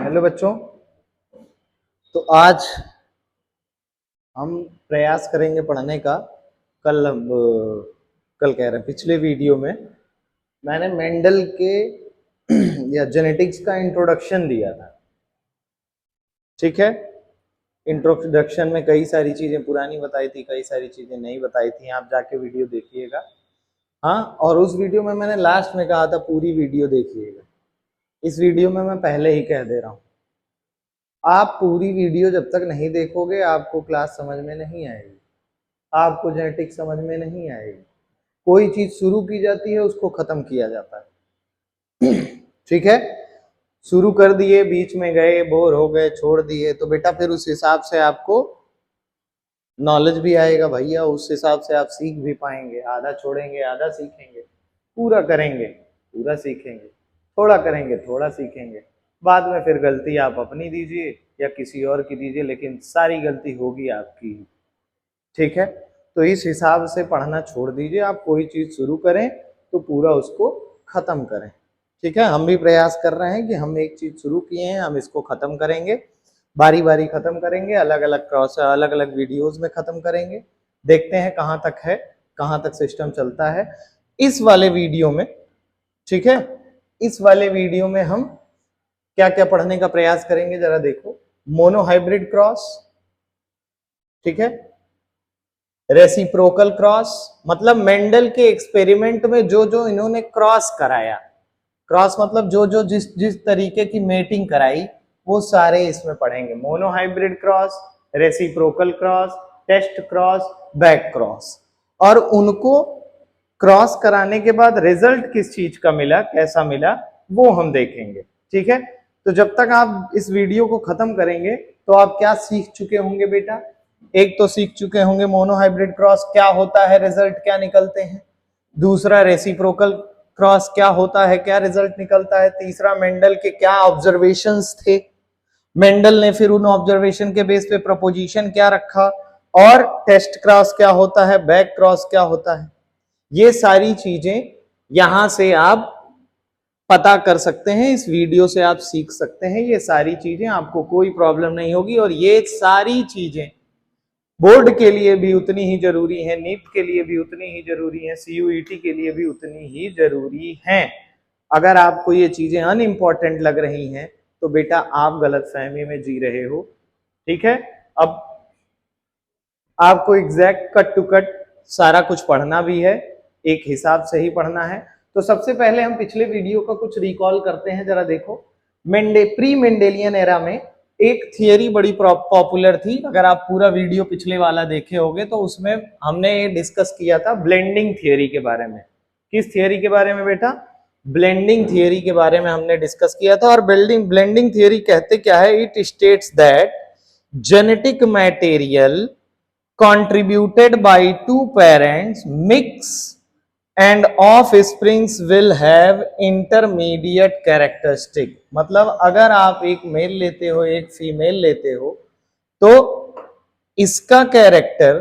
Hello बच्चों। तो आज हम प्रयास करेंगे पढ़ने का। कल कह रहे हैं, पिछले वीडियो में मैंने मेंडल के या जेनेटिक्स का इंट्रोडक्शन दिया था। ठीक है, इंट्रोडक्शन में कई सारी चीजें पुरानी बताई थी, कई सारी चीजें नहीं बताई थी। आप जाके वीडियो देखिएगा। हाँ, और उस वीडियो में मैंने लास्ट में कहा था पूरी वीडियो देखिएगा। इस वीडियो में मैं पहले ही कह दे रहा हूँ, आप पूरी वीडियो जब तक नहीं देखोगे आपको क्लास समझ में नहीं आएगी, आपको जेनेटिक्स समझ में नहीं आएगी। कोई चीज शुरू की जाती है उसको खत्म किया जाता है। ठीक है, शुरू कर दिए, बीच में गए, बोर हो गए, छोड़ दिए, तो बेटा फिर उस हिसाब से आपको नॉलेज भी आएगा भैया, उस हिसाब से आप सीख भी पाएंगे। आधा छोड़ेंगे आधा सीखेंगे, पूरा करेंगे पूरा सीखेंगे, थोड़ा करेंगे थोड़ा सीखेंगे। बाद में फिर गलती आप अपनी दीजिए या किसी और की दीजिए, लेकिन सारी गलती होगी आपकी। ठीक है, तो इस हिसाब से पढ़ना छोड़ दीजिए। आप कोई चीज शुरू करें तो पूरा उसको खत्म करें। ठीक है, हम भी प्रयास कर रहे हैं कि हम एक चीज शुरू किए हैं, हम इसको खत्म करेंगे, बारी बारी खत्म करेंगे, अलग अलग वीडियोस में खत्म करेंगे। देखते हैं कहाँ तक है, कहाँ तक सिस्टम चलता है इस वाले वीडियो में। ठीक है, इस वाले वीडियो में हम क्या क्या पढ़ने का प्रयास करेंगे जरा देखो। मोनोहाइब्रिड क्रॉस, ठीक है, रेसिप्रोकल क्रॉस, मतलब मेंडल के एक्सपेरिमेंट में जो जो इन्होंने क्रॉस कराया, क्रॉस मतलब जो जो जिस जिस तरीके की मेटिंग कराई वो सारे इसमें पढ़ेंगे। Monohybrid cross, reciprocal cross, test cross, back cross, और उनको क्रॉस कराने के बाद रिजल्ट किस चीज का मिला, कैसा मिला, वो हम देखेंगे। ठीक है, तो जब तक आप इस वीडियो को खत्म करेंगे तो आप क्या सीख चुके होंगे बेटा? एक तो सीख चुके होंगे मोनोहाइब्रिड क्रॉस क्या होता है, रिजल्ट क्या निकलते हैं। दूसरा रेसिप्रोकल क्रॉस क्या होता है, क्या रिजल्ट निकलता है। तीसरा मेंडल के क्या ऑब्जर्वेशंस थे, मेंडल ने फिर उन ऑब्जर्वेशन के बेस पे प्रपोजिशन क्या रखा। और टेस्ट क्रॉस क्या होता है, बैक क्रॉस क्या होता है। ये सारी चीजें यहां से आप पता कर सकते हैं, इस वीडियो से आप सीख सकते हैं। ये सारी चीजें आपको कोई प्रॉब्लम नहीं होगी, और ये सारी चीजें बोर्ड के लिए भी उतनी ही जरूरी है, नीट के लिए भी उतनी ही जरूरी है, सीयूईटी के लिए भी उतनी ही जरूरी है। अगर आपको ये चीजें अनइम्पॉर्टेंट लग रही हैं तो बेटा आप गलतफहमी में जी रहे हो। ठीक है, अब आपको एग्जैक्ट कट टू कट सारा कुछ पढ़ना भी है, एक हिसाब से ही पढ़ना है। तो सबसे पहले हम पिछले वीडियो का कुछ रिकॉल करते हैं, जरा देखो। प्री मेंडेलियन एरा में एक थियरी बड़ी पॉपुलर थी। अगर आप पूरा वीडियो पिछले वाला देखे होंगे तो उसमें हमने ये डिस्कस किया था ब्लेंडिंग थियरी के बारे में। किस थियरी के बारे में बेटा? ब्लेंडिंग थियरी के बारे में हमने डिस्कस किया था। और ब्लेंडिंग थियरी कहते क्या है? It states that genetic material contributed by two parents mix and offsprings will have intermediate characteristic। मतलब अगर आप एक मेल लेते हो एक फीमेल लेते हो तो इसका कैरेक्टर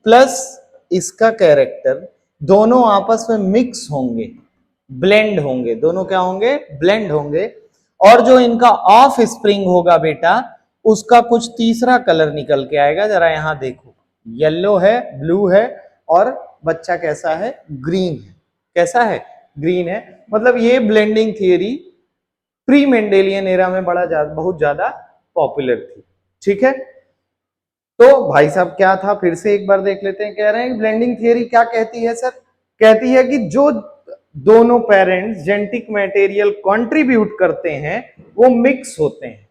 प्लस इसका कैरेक्टर दोनों आपस में मिक्स होंगे, ब्लेंड होंगे। दोनों क्या होंगे? ब्लेंड होंगे। और जो इनका ऑफ स्प्रिंग होगा बेटा, उसका कुछ तीसरा कलर निकल के आएगा। जरा यहां देखो, येलो है, ब्लू है, और बच्चा कैसा है? ग्रीन है। कैसा है? ग्रीन है। मतलब ये blending theory pre Mendelian era में बहुत ज्यादा पॉपुलर थी। ठीक है, तो भाई साहब क्या था, फिर से एक बार देख लेते हैं। कह रहे हैं ब्लेंडिंग थियरी क्या कहती है सर? कहती है कि जो दोनों पेरेंट्स जेनेटिक मटेरियल कंट्रीब्यूट करते हैं वो मिक्स होते हैं।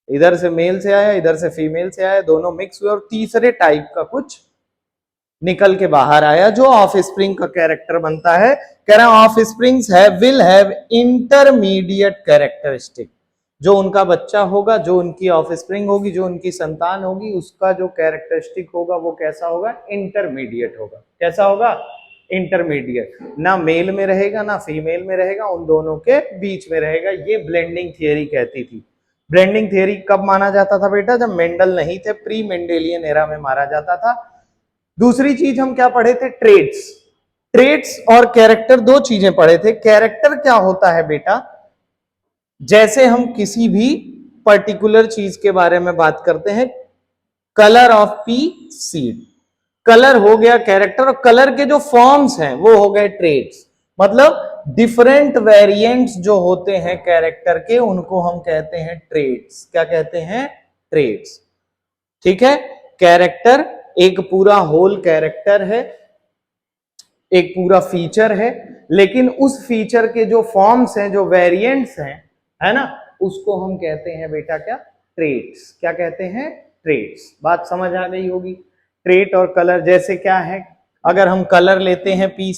इधर से मेल से आया, इधर से फीमेल से आया, दोनों मिक्स हुए और तीसरे टाइप का कुछ निकल के बाहर आया जो ऑफ स्प्रिंग का कैरेक्टर बनता है। कह रहा है of springs will have intermediate characteristic. जो उनका बच्चा होगा, जो उनकी ऑफ स्प्रिंग होगी, जो उनकी संतान होगी, उसका जो कैरेक्टरिस्टिक होगा वो कैसा होगा? इंटरमीडिएट होगा। कैसा होगा? इंटरमीडिएट। ना मेल में रहेगा ना फीमेल में रहेगा, उन दोनों के बीच में रहेगा। ये ब्लेंडिंग थियरी कहती थी। ब्लेंडिंग थियरी कब माना जाता था बेटा? जब मेंडल नहीं थे, प्री मेंडेलियन एरा में माना जाता था। दूसरी चीज हम क्या पढ़े थे? ट्रेड्स। ट्रेट्स और कैरेक्टर दो चीजें पढ़े थे। कैरेक्टर क्या होता है बेटा, जैसे हम किसी भी पर्टिकुलर चीज के बारे में बात करते हैं, colour of P seed, colour हो गया कैरेक्टर, और कलर के जो फॉर्म्स हैं वो हो गए ट्रेट्स। मतलब डिफरेंट वेरिएंट्स जो होते हैं कैरेक्टर के, उनको हम कहते हैं ट्रेट्स। क्या कहते हैं? ट्रेट्स। ठीक है, कैरेक्टर एक पूरा होल कैरेक्टर है, एक पूरा फीचर है, लेकिन उस फीचर के जो फॉर्म्स हैं, जो वेरिएंट्स हैं, है ना, उसको हम कहते हैं बेटा क्या? ट्रेट्स। क्या कहते हैं? ट्रेट्स। बात समझ आ गई होगी। ट्रेट और कलर जैसे क्या है, अगर हम कलर लेते हैं पी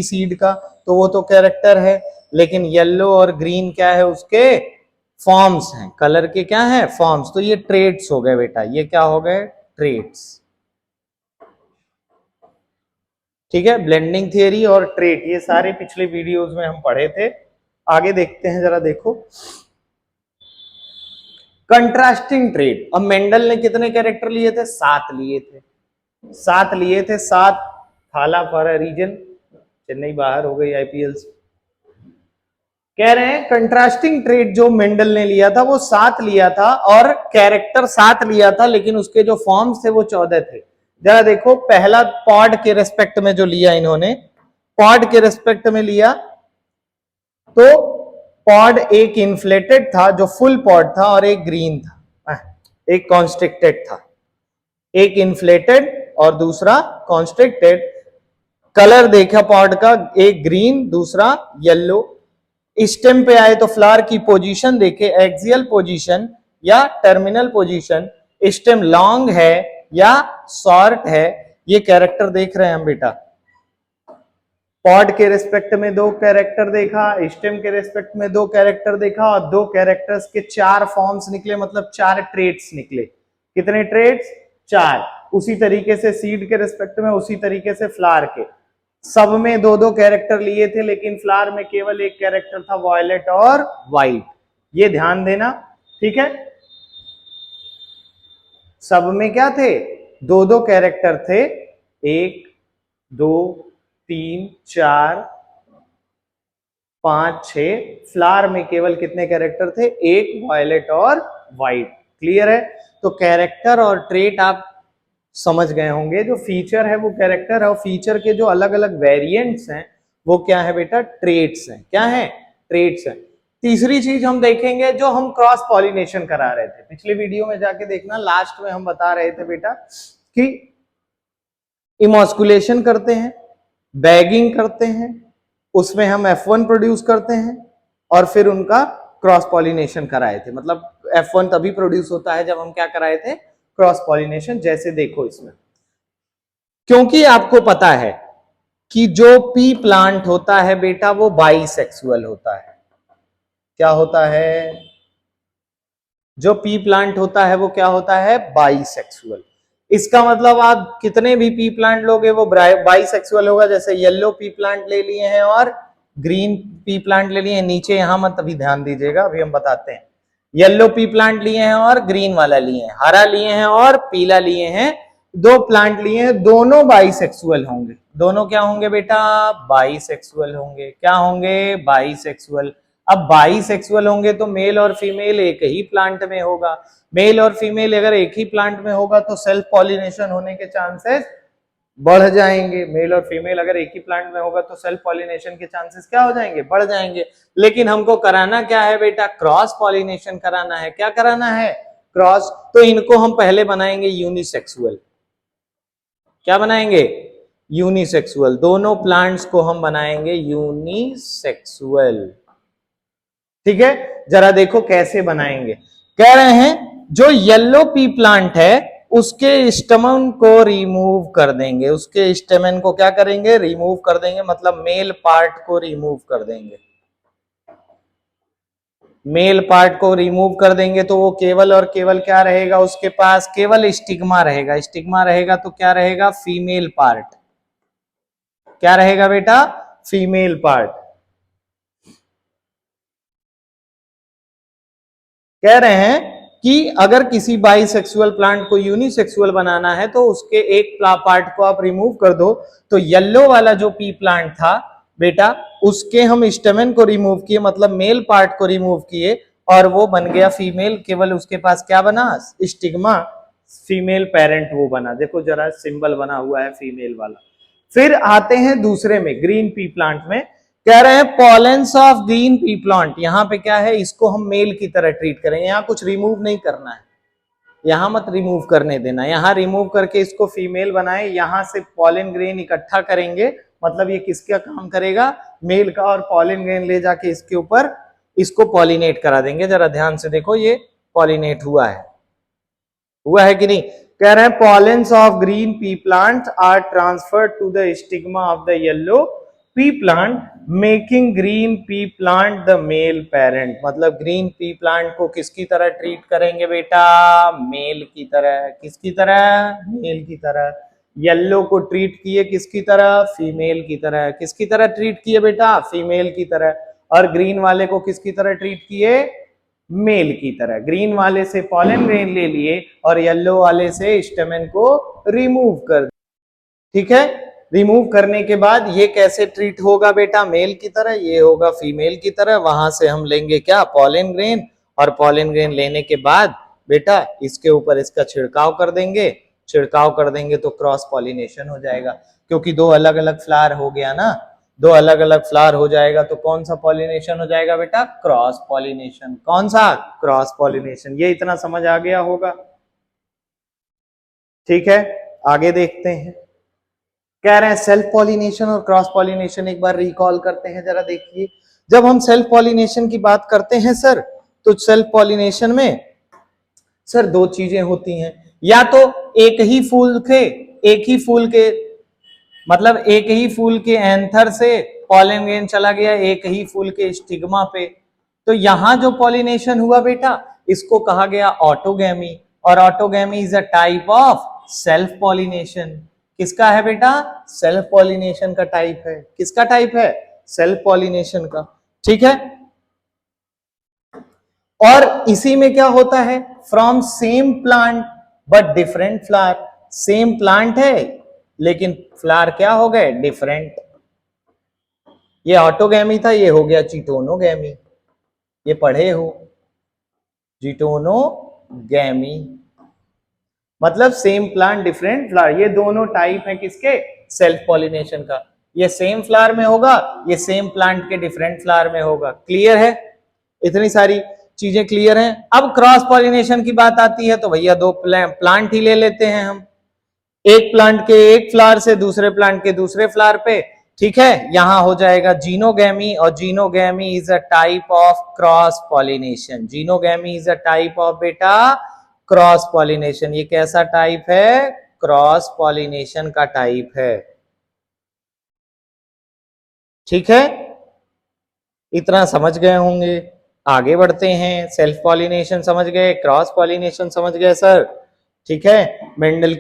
सीड का, तो वो तो कैरेक्टर है, लेकिन येलो और ग्रीन क्या है? उसके फॉर्म्स हैं। कलर के क्या है? फॉर्म्स। तो ये ट्रेट्स हो गए बेटा, ये क्या हो गए? ट्रेट्स। ठीक है, ब्लेंडिंग थियरी और ट्रेट ये सारे पिछले वीडियोस में हम पढ़े थे। आगे देखते हैं, जरा देखो। Contrasting trait. अब मेंडल ने कितने कैरेक्टर लिए थे? 7 लिए थे। 7 लिए थे। 7 थाला फॉर अ रीजन। चेन्नई बाहर हो गई आईपीएल से। कह रहे हैं कंट्रास्टिंग ट्रेट जो मेंडल ने लिया था वो 7 लिया था, और कैरेक्टर 7 लिया था, लेकिन उसके जो फॉर्म्स थे वो 14 थे। जरा देखो, पहला पॉड के रेस्पेक्ट में जो लिया इन्होंने, पॉड के रेस्पेक्ट में लिया, तो पॉड एक इन्फ्लेटेड था जो फुल पॉड था, और एक ग्रीन था, एक कॉन्स्ट्रिक्टेड था। एक इन्फ्लेटेड और दूसरा कॉन्स्ट्रिक्टेड। कलर देखा पॉड का, एक ग्रीन दूसरा येलो। स्टेम पे आए तो फ्लावर की पोजीशन देखे, एक्सियल पोजीशन या टर्मिनल पोजीशन, स्टेम लॉन्ग है या शॉर्ट है, ये कैरेक्टर देख रहे हैं हम बेटा। पॉड के रिस्पेक्ट में 2 कैरेक्टर देखा, स्टेम के रिस्पेक्ट में 2 कैरेक्टर देखा, और 2 कैरेक्टर्स के 4 फॉर्म्स निकले, मतलब 4 ट्रेट्स निकले। कितने ट्रेट्स? 4। उसी तरीके से सीड के रिस्पेक्ट में, उसी तरीके से फ्लावर के, सब में 2-2 कैरेक्टर लिए थे, लेकिन फ्लावर में केवल एक कैरेक्टर था, वॉयलेट और व्हाइट। ये ध्यान देना, ठीक है। सब में क्या थे? 2-2 कैरेक्टर थे। 1 2 3 4 5 6। फ्लावर में केवल कितने कैरेक्टर थे? एक, वॉयलेट और व्हाइट। क्लियर है? तो कैरेक्टर और ट्रेट आप समझ गए होंगे। जो फीचर है वो कैरेक्टर है, और फीचर के जो अलग अलग वेरिएंट्स हैं वो क्या है बेटा? ट्रेट्स हैं। क्या है? ट्रेट्स हैं। तीसरी चीज हम देखेंगे, जो हम क्रॉस पॉलिनेशन करा रहे थे, पिछले वीडियो में जाके देखना, लास्ट में हम बता रहे थे बेटा कि इमॉस्कुलेशन करते हैं, बैगिंग करते हैं, उसमें हम F1 प्रोड्यूस करते हैं, और फिर उनका क्रॉस पॉलिनेशन कराए थे। मतलब F1 तभी प्रोड्यूस होता है जब हम क्या कराए थे? Cross pollination. जैसे देखो इसमें, क्योंकि आपको पता है कि जो पी प्लांट होता है बेटा वो बाइसेक्सुअल होता है। क्या होता है? जो पी प्लांट होता है वो क्या होता है? बाइसेक्सुअल। इसका मतलब आप कितने भी पी प्लांट लोगे वो बाइसेक्सुअल होगा। जैसे येलो पी प्लांट ले लिए हैं और ग्रीन पी प्लांट ले लिए हैं। नीचे यहां मत अभी ध्यान दीजिएगा, अभी हम बताते हैं। येलो पी प्लांट लिए हैं और ग्रीन वाला लिए हैं, हरा लिए हैं और पीला लिए हैं, 2 प्लांट लिए हैं, दोनों बाइसेक्सुअल होंगे। दोनों क्या होंगे बेटा? बाइसेक्सुअल होंगे। क्या होंगे? बाइसेक्सुअल। अब बाइसेक्सुअल होंगे तो मेल और फीमेल एक ही प्लांट में होगा। मेल और फीमेल अगर एक ही प्लांट में होगा तो सेल्फ पॉलिनेशन होने के चांसेस बढ़ जाएंगे। मेल और फीमेल अगर एक ही प्लांट में होगा तो सेल्फ पॉलिनेशन के चांसेस क्या हो जाएंगे? बढ़ जाएंगे। लेकिन हमको कराना क्या है बेटा? क्रॉस पॉलिनेशन कराना है। क्या कराना है? क्रॉस। तो इनको हम पहले बनाएंगे यूनिसेक्सुअल। क्या बनाएंगे? यूनिसेक्सुअल। दोनों प्लांट्स को हम बनाएंगे यूनिसेक्सुअल। ठीक है, जरा देखो कैसे बनाएंगे। कह रहे हैं जो येलो पी प्लांट है उसके स्टेमन को रिमूव कर देंगे। उसके स्टेमन को क्या करेंगे? रिमूव कर देंगे। मतलब मेल पार्ट को रिमूव कर देंगे। मेल पार्ट को रिमूव कर देंगे तो वो केवल और केवल क्या रहेगा? उसके पास केवल स्टिग्मा रहेगा। स्टिग्मा रहेगा तो क्या रहेगा? Female part. क्या रहेगा बेटा? Female part. कह रहे हैं कि अगर किसी बाइसेक्सुअल प्लांट को यूनिसेक्सुअल बनाना है तो उसके एक पार्ट को आप रिमूव कर दो। तो येलो वाला जो पी प्लांट था बेटा, उसके हम स्टेमन को रिमूव किए, मतलब मेल पार्ट को रिमूव किए, और वो बन गया फीमेल। केवल उसके पास क्या बना, स्टिग्मा, फीमेल पेरेंट वो बना। देखो जरा सिंबल बना हुआ है फीमेल वाला। फिर आते हैं दूसरे में, ग्रीन पी प्लांट में। कह रहे हैं pollens of green pea plant. यहां पे क्या है, इसको हम मेल की तरह ट्रीट करेंगे। यहां कुछ रिमूव नहीं करना है, यहां मत रिमूव करने देना। यहां रिमूव करके इसको फीमेल बनाए, यहां से पॉलन ग्रेन इकट्ठा करेंगे, मतलब ये किसका काम करेगा, मेल का। और पॉलन ग्रेन ले जाके इसके ऊपर इसको पॉलिनेट करा देंगे। जरा ध्यान से देखो, ये पॉलिनेट हुआ है कि नहीं। कह रहे हैं pollens of green pea plant are transferred to the stigma of the yellow pea plant, making green pea plant the male parent. मतलब ग्रीन पी प्लांट को किसकी तरह ट्रीट करेंगे बेटा, मेल की तरह। किसकी तरह, मेल की तरह। येलो को ट्रीट किए किसकी तरह, फीमेल की तरह। किसकी तरह ट्रीट किए बेटा, फीमेल की तरह। और ग्रीन वाले को किसकी तरह ट्रीट किए, मेल की तरह। ग्रीन वाले से पॉलन ग्रेन ले लिए और येलो वाले से स्टेमन को रिमूव कर। ठीक है, रिमूव करने के बाद ये कैसे ट्रीट होगा बेटा, मेल की तरह, ये होगा फीमेल की तरह। वहां से हम लेंगे क्या, पॉलन ग्रेन, और पॉलन ग्रेन लेने के बाद बेटा इसके ऊपर इसका छिड़काव कर देंगे। छिड़काव कर देंगे तो क्रॉस पॉलिनेशन हो जाएगा, क्योंकि दो अलग अलग फ्लावर हो गया ना, दो अलग अलग फ्लावर हो जाएगा तो कौन सा पॉलिनेशन हो जाएगा बेटा, क्रॉस पॉलिनेशन। कौन सा, क्रॉस पॉलिनेशन। ये इतना समझ आ गया होगा। ठीक है, आगे देखते हैं। कह रहे हैं सेल्फ पॉलिनेशन और क्रॉस पॉलिनेशन एक बार रिकॉल करते हैं। जरा देखिए, जब हम सेल्फ पॉलिनेशन की बात करते हैं सर, तो सेल्फ पॉलिनेशन में सर दो चीजें होती हैं। या तो एक ही फूल के मतलब एक ही फूल के एंथर से पॉलन ग्रेन चला गया एक ही फूल के स्टिग्मा पे, तो यहां जो पॉलिनेशन हुआ बेटा इसको कहा गया ऑटोगैमी। और autogamy is a type of self pollination. किसका है बेटा, सेल्फ पॉलिनेशन का टाइप है। किसका टाइप है, सेल्फ पॉलिनेशन का। ठीक है, और इसी में क्या होता है, from same plant but different flower. Same plant है लेकिन फ्लावर क्या हो गए, डिफरेंट। ये ऑटोगैमी था, ये हो गया चीटोनोगैमी। ये पढ़े हो, चीटोनोगैमी मतलब सेम प्लांट डिफरेंट फ्लावर। ये दोनों टाइप है किसके, सेल्फ पॉलिनेशन का। ये सेम फ्लावर में होगा, ये सेम प्लांट के डिफरेंट फ्लावर में होगा। क्लियर है, इतनी सारी चीजें क्लियर हैं। अब क्रॉस पॉलिनेशन की बात आती है तो भैया दो प्लांट ही ले लेते हैं हम, एक प्लांट के एक फ्लावर से दूसरे प्लांट के दूसरे फ्लावर पे। ठीक है, यहां हो जाएगा जीनोगैमी, और xenogamy is a type of cross pollination. Xenogamy is a type of बेटा क्रॉस पॉलिनेशन। ये कैसा टाइप है, क्रॉस पॉलिनेशन का टाइप है। ठीक है, इतना समझ गए होंगे। आगे बढ़ते हैं, सेल्फ पॉलिनेशन समझ गए, क्रॉस पॉलिनेशन समझ गए सर। ठीक है, मेंडल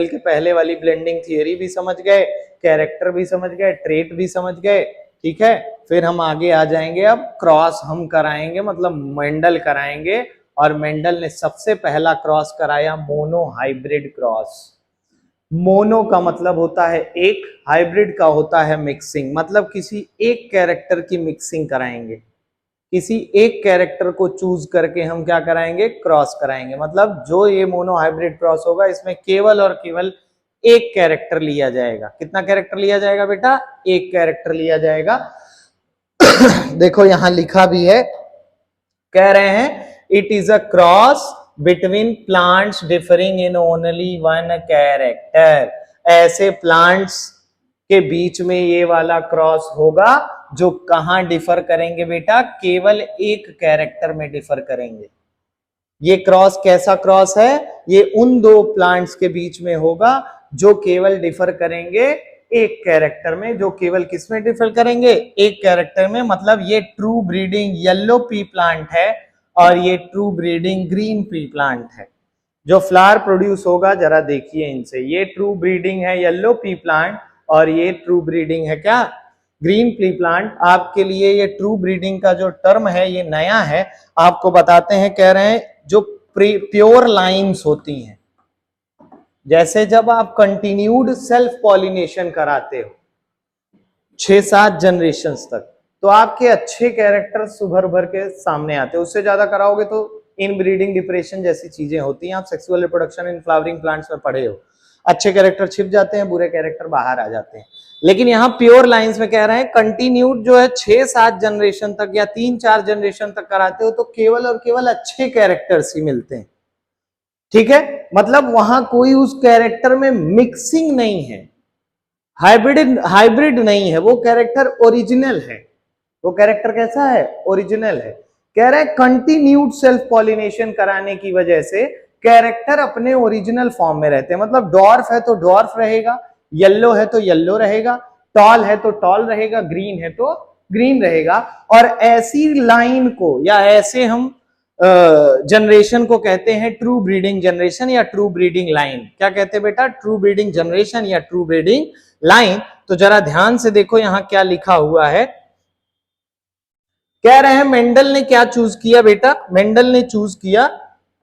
के पहले वाली ब्लेंडिंग थियरी भी समझ गए, कैरेक्टर भी समझ गए, ट्रेट भी समझ गए। ठीक है, फिर हम आगे आ जाएंगे, अब क्रॉस हम कराएंगे, मतलब मेंडल कराएंगे। और मेंडल ने सबसे पहला क्रॉस कराया मोनो हाइब्रिड क्रॉस। मोनो का मतलब होता है एक, हाइब्रिड का होता है मिक्सिंग। मतलब किसी एक कैरेक्टर की मिक्सिंग कराएंगे, किसी एक कैरेक्टर को चूज करके हम क्या कराएंगे, क्रॉस कराएंगे। मतलब जो ये मोनो हाइब्रिड क्रॉस होगा इसमें केवल और केवल एक कैरेक्टर लिया जाएगा। कितना कैरेक्टर लिया जाएगा बेटा, एक कैरेक्टर लिया जाएगा। देखो यहां लिखा भी है, कह रहे हैं it is a cross between plants differing in only one character. ऐसे प्लांट्स के बीच में ये वाला क्रॉस होगा जो कहां डिफर करेंगे बेटा, केवल एक कैरेक्टर में डिफर करेंगे। ये क्रॉस कैसा क्रॉस है, ये उन दो प्लांट्स के बीच में होगा जो केवल डिफर करेंगे एक कैरेक्टर में। जो केवल किस में डिफर करेंगे, एक कैरेक्टर में। मतलब ये true breeding yellow pea plant है और ये true breeding green pea plant है। जो फ्लावर प्रोड्यूस होगा जरा देखिए इनसे, ये ट्रू ब्रीडिंग है येलो पी प्लांट और ये ट्रू ब्रीडिंग है क्या, ग्रीन पी प्लांट। आपके लिए ये ट्रू ब्रीडिंग का जो टर्म है ये नया है, आपको बताते हैं। कह रहे हैं जो प्योर लाइंस होती हैं, जैसे जब आप कंटिन्यूड सेल्फ पॉलिनेशन कराते हो 6-7 जनरेशन तक, तो आपके अच्छे कैरेक्टर्स उभर उभर के सामने आते हैं। उससे ज्यादा कराओगे तो इनब्रीडिंग, डिप्रेशन जैसी चीजें होती हैं। आप sexual reproduction in flowering plants में पढ़े हो, अच्छे कैरेक्टर छिप जाते हैं, बुरे कैरेक्टर बाहर आ जाते हैं। लेकिन यहाँ प्योर लाइंस में कह रहे हैं कंटिन्यूड जो है 6-7 जनरेशन तक या 3-4 जनरेशन तक कराते हो तो केवल और केवल अच्छे कैरेक्टर्स ही मिलते हैं। ठीक है, मतलब वहां कोई उस कैरेक्टर में मिक्सिंग नहीं है, हाइब्रिड नहीं है, वो कैरेक्टर ओरिजिनल है। वो कैरेक्टर कैसा है? ओरिजिनल है। कह रहे हैं कंटिन्यूड सेल्फ पॉलिनेशन कराने की वजह से कैरेक्टर अपने ओरिजिनल फॉर्म में रहते हैं। मतलब डॉर्फ है तो डॉर्फ रहेगा, येलो है तो येलो रहेगा, टॉल है तो टॉल रहेगा, ग्रीन है तो ग्रीन रहेगा। और ऐसी लाइन को या ऐसे हम जनरेशन को कहते हैं ट्रू ब्रीडिंग जनरेशन या ट्रू ब्रीडिंग लाइन। क्या कहते हैं बेटा? ट्रू ब्रीडिंग जनरेशन या ट्रू ब्रीडिंग लाइन। तो जरा ध्यान से देखो यहां क्या लिखा हुआ है। कह रहे हैं मेंडल ने क्या चूज किया बेटा? मेंडल ने चूज किया,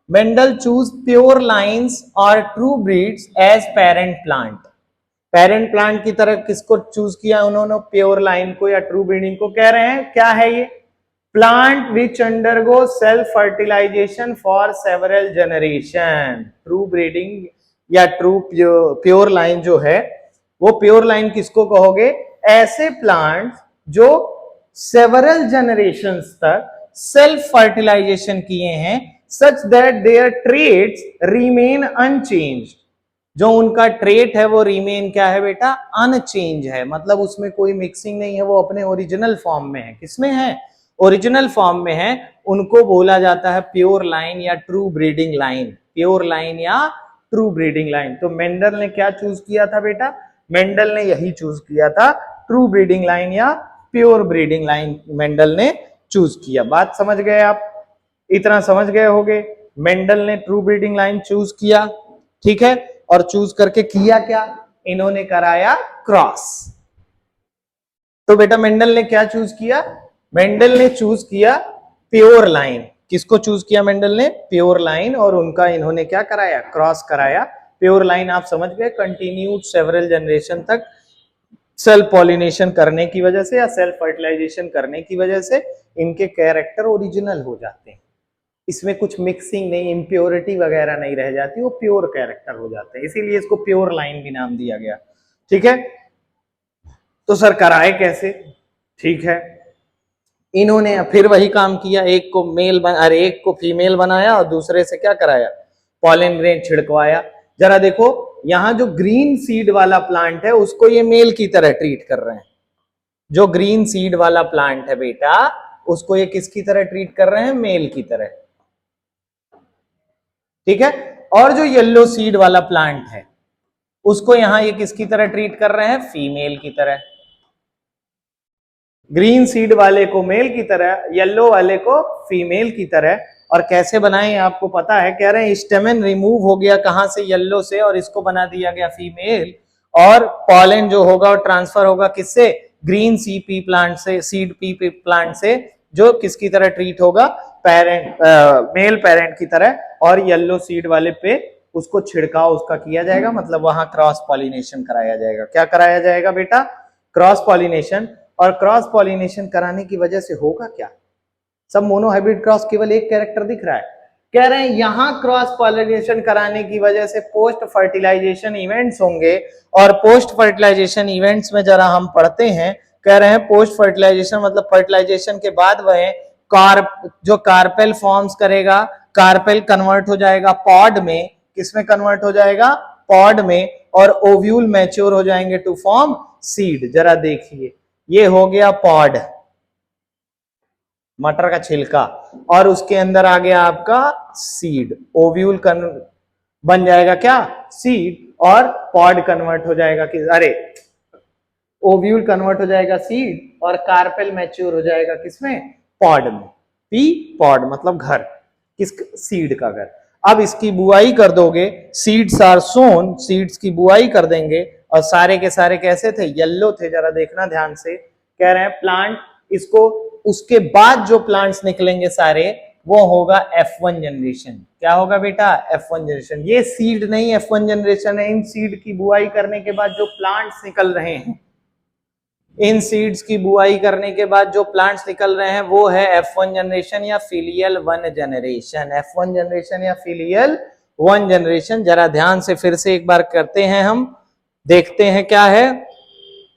मेंडल चूज प्योर लाइंस और true breeds as parent plant. Parent plant की तरह किसको चूज किया उन्होंने? प्योर लाइन को या ट्रू ब्रीडिंग को। कह रहे हैं क्या है ये? Plant which undergo self fertilization for several generation. True breeding या ट्रू प्योर लाइन जो है, वो प्योर लाइन किसको कहोगे? ऐसे प्लांट जो सेवरल जनरेशंस तक सेल्फ फर्टिलाइजेशन किए हैं, such that their traits remain unchanged. जो उनका ट्रेट है वो रिमेन क्या है बेटा? अनचेंज है। मतलब उसमें कोई मिक्सिंग नहीं है, वो अपने ओरिजिनल फॉर्म में है। किसमें है? ओरिजिनल फॉर्म में है। उनको बोला जाता है प्योर लाइन या true breeding line. Pure line या ट्रू ब्रीडिंग लाइन। तो मेंडल ने क्या चूज किया था बेटा? मेंडल ने यही चूज किया था, ट्रू ब्रीडिंग लाइन या प्योर ब्रीडिंग लाइन मेंडल ने चूज किया। बात समझ गए आप? इतना समझ गए होगे। मेंडल ने ट्रू ब्रीडिंग लाइन चूज किया, ठीक है। और चूज करके किया क्या? इन्होंने कराया क्रॉस। तो बेटा मेंडल ने क्या चूज किया? मेंडल ने चूज किया प्योर लाइन। किसको चूज किया मेंडल ने? Pure line. और उनका इन्होंने क्या कराया? क्रॉस कराया। प्योर लाइन आप समझ गए, कंटिन्यूड सेवरल जनरेशन तक सेल्फ पॉलिनेशन करने की वजह से या सेल्फ फर्टिलाइजेशन करने की वजह से इनके कैरेक्टर ओरिजिनल हो जाते हैं। इसमें कुछ मिक्सिंग नहीं, इम्प्योरिटी वगैरह नहीं रह जाती, वो प्योर कैरेक्टर हो जाते हैं। इसीलिए इसको प्योर लाइन भी नाम दिया गया। ठीक है, तो सर कराए कैसे? ठीक है, इन्होंने फिर वही काम किया, एक को एक को फीमेल बनाया और दूसरे से क्या कराया? पॉलन ग्रेन छिड़कवाया। जरा देखो यहां जो ग्रीन सीड वाला प्लांट है उसको ये मेल की तरह ट्रीट कर रहे हैं। जो ग्रीन सीड वाला प्लांट है बेटा, उसको ये किसकी तरह ट्रीट कर रहे हैं? मेल की तरह। ठीक है। और जो येलो सीड वाला प्लांट है उसको यहां ये किसकी तरह ट्रीट कर रहे हैं? फीमेल की तरह। ग्रीन सीड वाले को मेल की तरह, येलो वाले को फीमेल की तरह। और कैसे बनाएं आपको पता है? कह रहे हैं स्टेमन रिमूव हो गया कहां से? येलो से, और इसको बना दिया गया फीमेल। और पॉलन जो होगा वो ट्रांसफर होगा किससे? ग्रीन सी पी प्लांट से, सीड पी प्लांट से, जो किसकी तरह ट्रीट होगा? पेरेंट, मेल पेरेंट की तरह। और येलो सीड वाले पे उसको छिड़काव उसका किया जाएगा, मतलब वहां क्रॉस पॉलिनेशन कराया जाएगा। क्या कराया जाएगा बेटा? Cross pollination. और क्रॉस पॉलिनेशन कराने की वजह से होगा क्या? सब मोनोहाइब्रिड क्रॉस केवल एक कैरेक्टर दिख रहा है। कह रहे हैं यहां क्रॉस पॉलिनेशन कराने की वजह से पोस्ट फर्टिलाइजेशन इवेंट्स होंगे। और पोस्ट फर्टिलाइजेशन इवेंट्स में जरा हम पढ़ते हैं। कह रहे हैं पोस्ट फर्टिलाइजेशन मतलब फर्टिलाइजेशन के बाद वह जो कार्पेल फॉर्म्स करेगा, कार्पेल कन्वर्ट हो जाएगा पॉड में। किसमें कन्वर्ट हो जाएगा? पॉड में। और ओव्यूल मैच्योर हो जाएंगे टू फॉर्म सीड। जरा देखिए, ये हो गया पॉड, मटर का छिलका, और उसके अंदर आ गया आपका सीड। ओव्यूल बन जाएगा क्या? सीड। और पॉड कन्वर्ट हो जाएगा ओव्यूल कन्वर्ट हो जाएगा सीड। और कार्पेल मैच्योर हो जाएगा किसमें? पॉड में। पी पॉड मतलब घर, किस? सीड का घर। अब इसकी बुआई कर दोगे, सीड्स आर सोन, सीड्स की बुआई कर देंगे। और सारे के सारे कैसे थे? येलो थे। जरा देखना ध्यान से। कह रहे हैं प्लांट इसको, उसके बाद जो प्लांट्स निकलेंगे सारे वो होगा F1 जनरेशन। क्या होगा बेटा? F1 generation. ये सीड नहीं F1 जनरेशन है। इन सीड की बुआई करने के बाद जो प्लांट्स निकल रहे हैं, इन सीड्स की बुआई करने के बाद जो प्लांट्स निकल रहे हैं वो है F1 जनरेशन या फिलियल 1 जनरेशन। F1 जनरेशन या फिलियल 1 जनरेशन। जरा ध्यान से फिर से एक बार करते हैं, हम देखते हैं क्या है।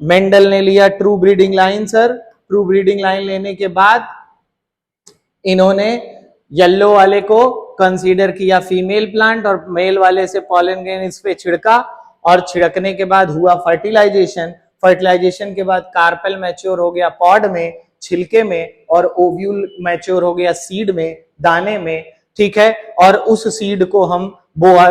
मेंडल ने लिया true breeding line sir. True breeding line लेने के बाद इन्होंने येलो वाले को कंसीडर किया फीमेल प्लांट और मेल वाले से पॉलन ग्रेन इस पे छिड़का, और छिड़कने के बाद हुआ फर्टिलाइजेशन। फर्टिलाइजेशन के बाद कार्पेल मैच्योर हो गया पॉड में, छिलके में, और ओव्यूल मैच्योर हो गया सीड में, दाने में। ठीक है, और उस सीड को हम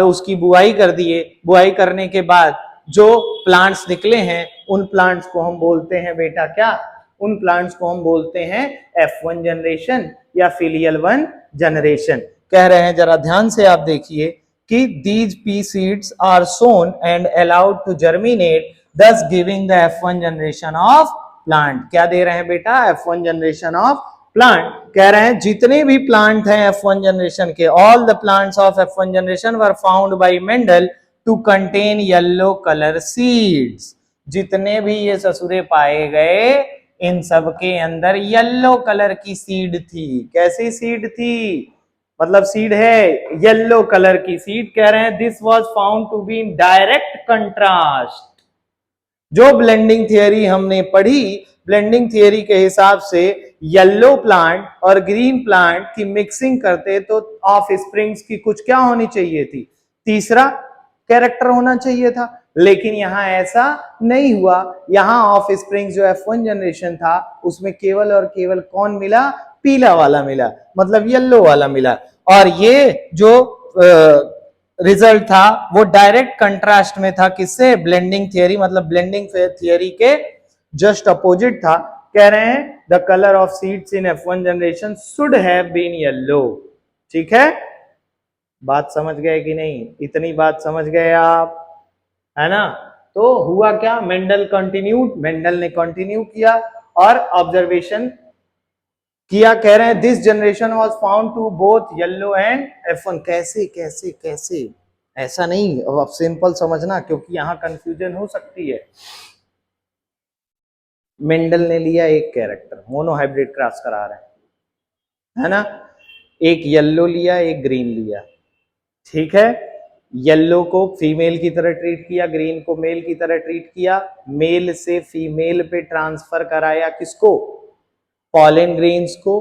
उसकी बुआई कर दिए। बुआई करने के बाद जो प्लांट्स निकले हैं उन प्लांट्स को हम बोलते हैं बेटा क्या? उन प्लांट्स को हम बोलते हैं F1 जनरेशन या फिलियल 1 जनरेशन। कह रहे हैं, जरा ध्यान से आप देखिए कि these pea seeds are sown and allowed to germinate, thus giving the F1 generation of plant. क्या दे रहे हैं बेटा? F1 generation of plant. कह रहे हैं जितने भी प्लांट हैं F1 जनरेशन के, all the plants of F1 generation were found by Mendel to contain yellow color seeds। जितने भी ये ससुरे पाए गए इन सब के अंदर येलो कलर की सीड थी। कैसी सीड थी? मतलब सीड है येलो कलर की सीड। कह रहे हैं this was found to be in direct contrast. जो ब्लेंडिंग थियरी हमने पढ़ी, ब्लेंडिंग थियरी के हिसाब से येलो प्लांट और ग्रीन प्लांट की मिक्सिंग करते तो ऑफ स्प्रिंग्स की कुछ क्या होनी चाहिए थी? तीसरा कैरेक्टर होना चाहिए था। लेकिन यहां ऐसा नहीं हुआ। यहां ऑफ स्प्रिंग्स जो F1 जनरेशन था उसमें केवल और केवल कौन मिला? पीला वाला मिला, मतलब येलो वाला मिला। और ये जो रिजल्ट था वो डायरेक्ट कंट्रास्ट में था किससे? ब्लेंडिंग थियरी, मतलब ब्लेंडिंग थियरी के जस्ट अपोजिट था। कह रहे हैं the colour of seeds in F1 generation should have been yellow. ठीक है, बात समझ गए कि नहीं? इतनी बात समझ गए आप, है ना? तो हुआ क्या? मेंडल कंटिन्यूड, मेंडल ने कंटिन्यू किया और ऑब्जर्वेशन किया। कह रहे हैं this generation was found to both yellow and F1। कैसे कैसे कैसे? ऐसा नहीं, अब सिंपल समझना क्योंकि यहां कंफ्यूजन हो सकती है। मेंडल ने लिया एक कैरेक्टर, मोनोहाइब्रिड क्रॉस करा रहे हैं, है ना? एक येलो लिया, एक ग्रीन लिया। ठीक है, येलो को फीमेल की तरह ट्रीट किया, ग्रीन को मेल की तरह ट्रीट किया। मेल से फीमेल पे ट्रांसफर कराया किसको? पॉलन ग्रेन्स को।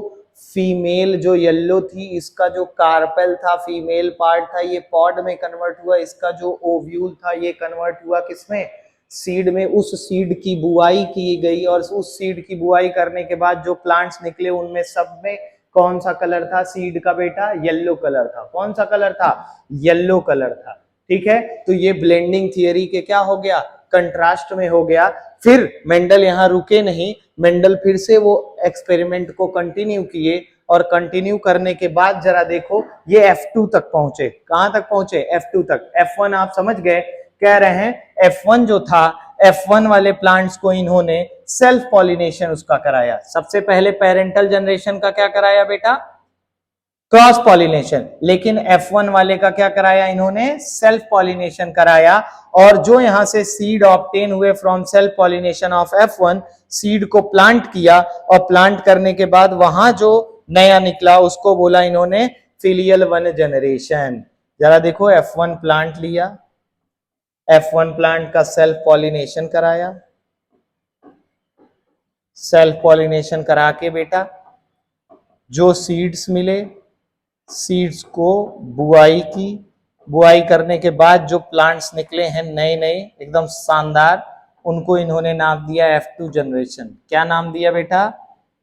फीमेल जो येलो थी इसका जो कार्पेल था, फीमेल पार्ट था, ये पॉड में कन्वर्ट हुआ। इसका जो ओव्यूल था ये कन्वर्ट हुआ किसमें? सीड में। उस सीड की बुआई की गई और उस सीड की बुआई करने के बाद जो प्लांट्स निकले उनमें सब में कौन सा कलर था सीड का बेटा? येलो कलर था। कौन सा कलर था? येलो कलर था। ठीक है, तो ये ब्लेंडिंग थियरी के क्या हो गया? कंट्रास्ट में हो गया। फिर मेंडल यहां रुके नहीं, मेंडल फिर से वो एक्सपेरिमेंट को कंटिन्यू किए और कंटिन्यू करने के बाद जरा देखो ये F2 तक पहुंचे। कहां तक पहुंचे? F2 तक। F1 आप समझ गए। कह रहे हैं F1 जो था, F1 वाले प्लांट्स को इन्होंने सेल्फ पॉलिनेशन उसका कराया। सबसे पहले पेरेंटल जनरेशन का क्या कराया बेटा? Cross pollination. लेकिन F1 वाले का क्या कराया इन्होंने? सेल्फ पॉलिनेशन कराया। और जो यहां से सीड ऑब्टेन हुए from self pollination of F1, seed को प्लांट किया और प्लांट करने के बाद वहां जो नया निकला उसको बोला इन्होंने फिलियल 1 जनरेशन। जरा देखो F1 प्लांट लिया, F1 प्लांट का सेल्फ पॉलिनेशन कराया। सेल्फ पॉलिनेशन करा के बेटा जो सीड्स मिले, सीड्स को बुआई की। बुआई करने के बाद जो प्लांट्स निकले हैं नए नए एकदम शानदार, उनको इन्होंने नाम दिया F2 जनरेशन। क्या नाम दिया बेटा?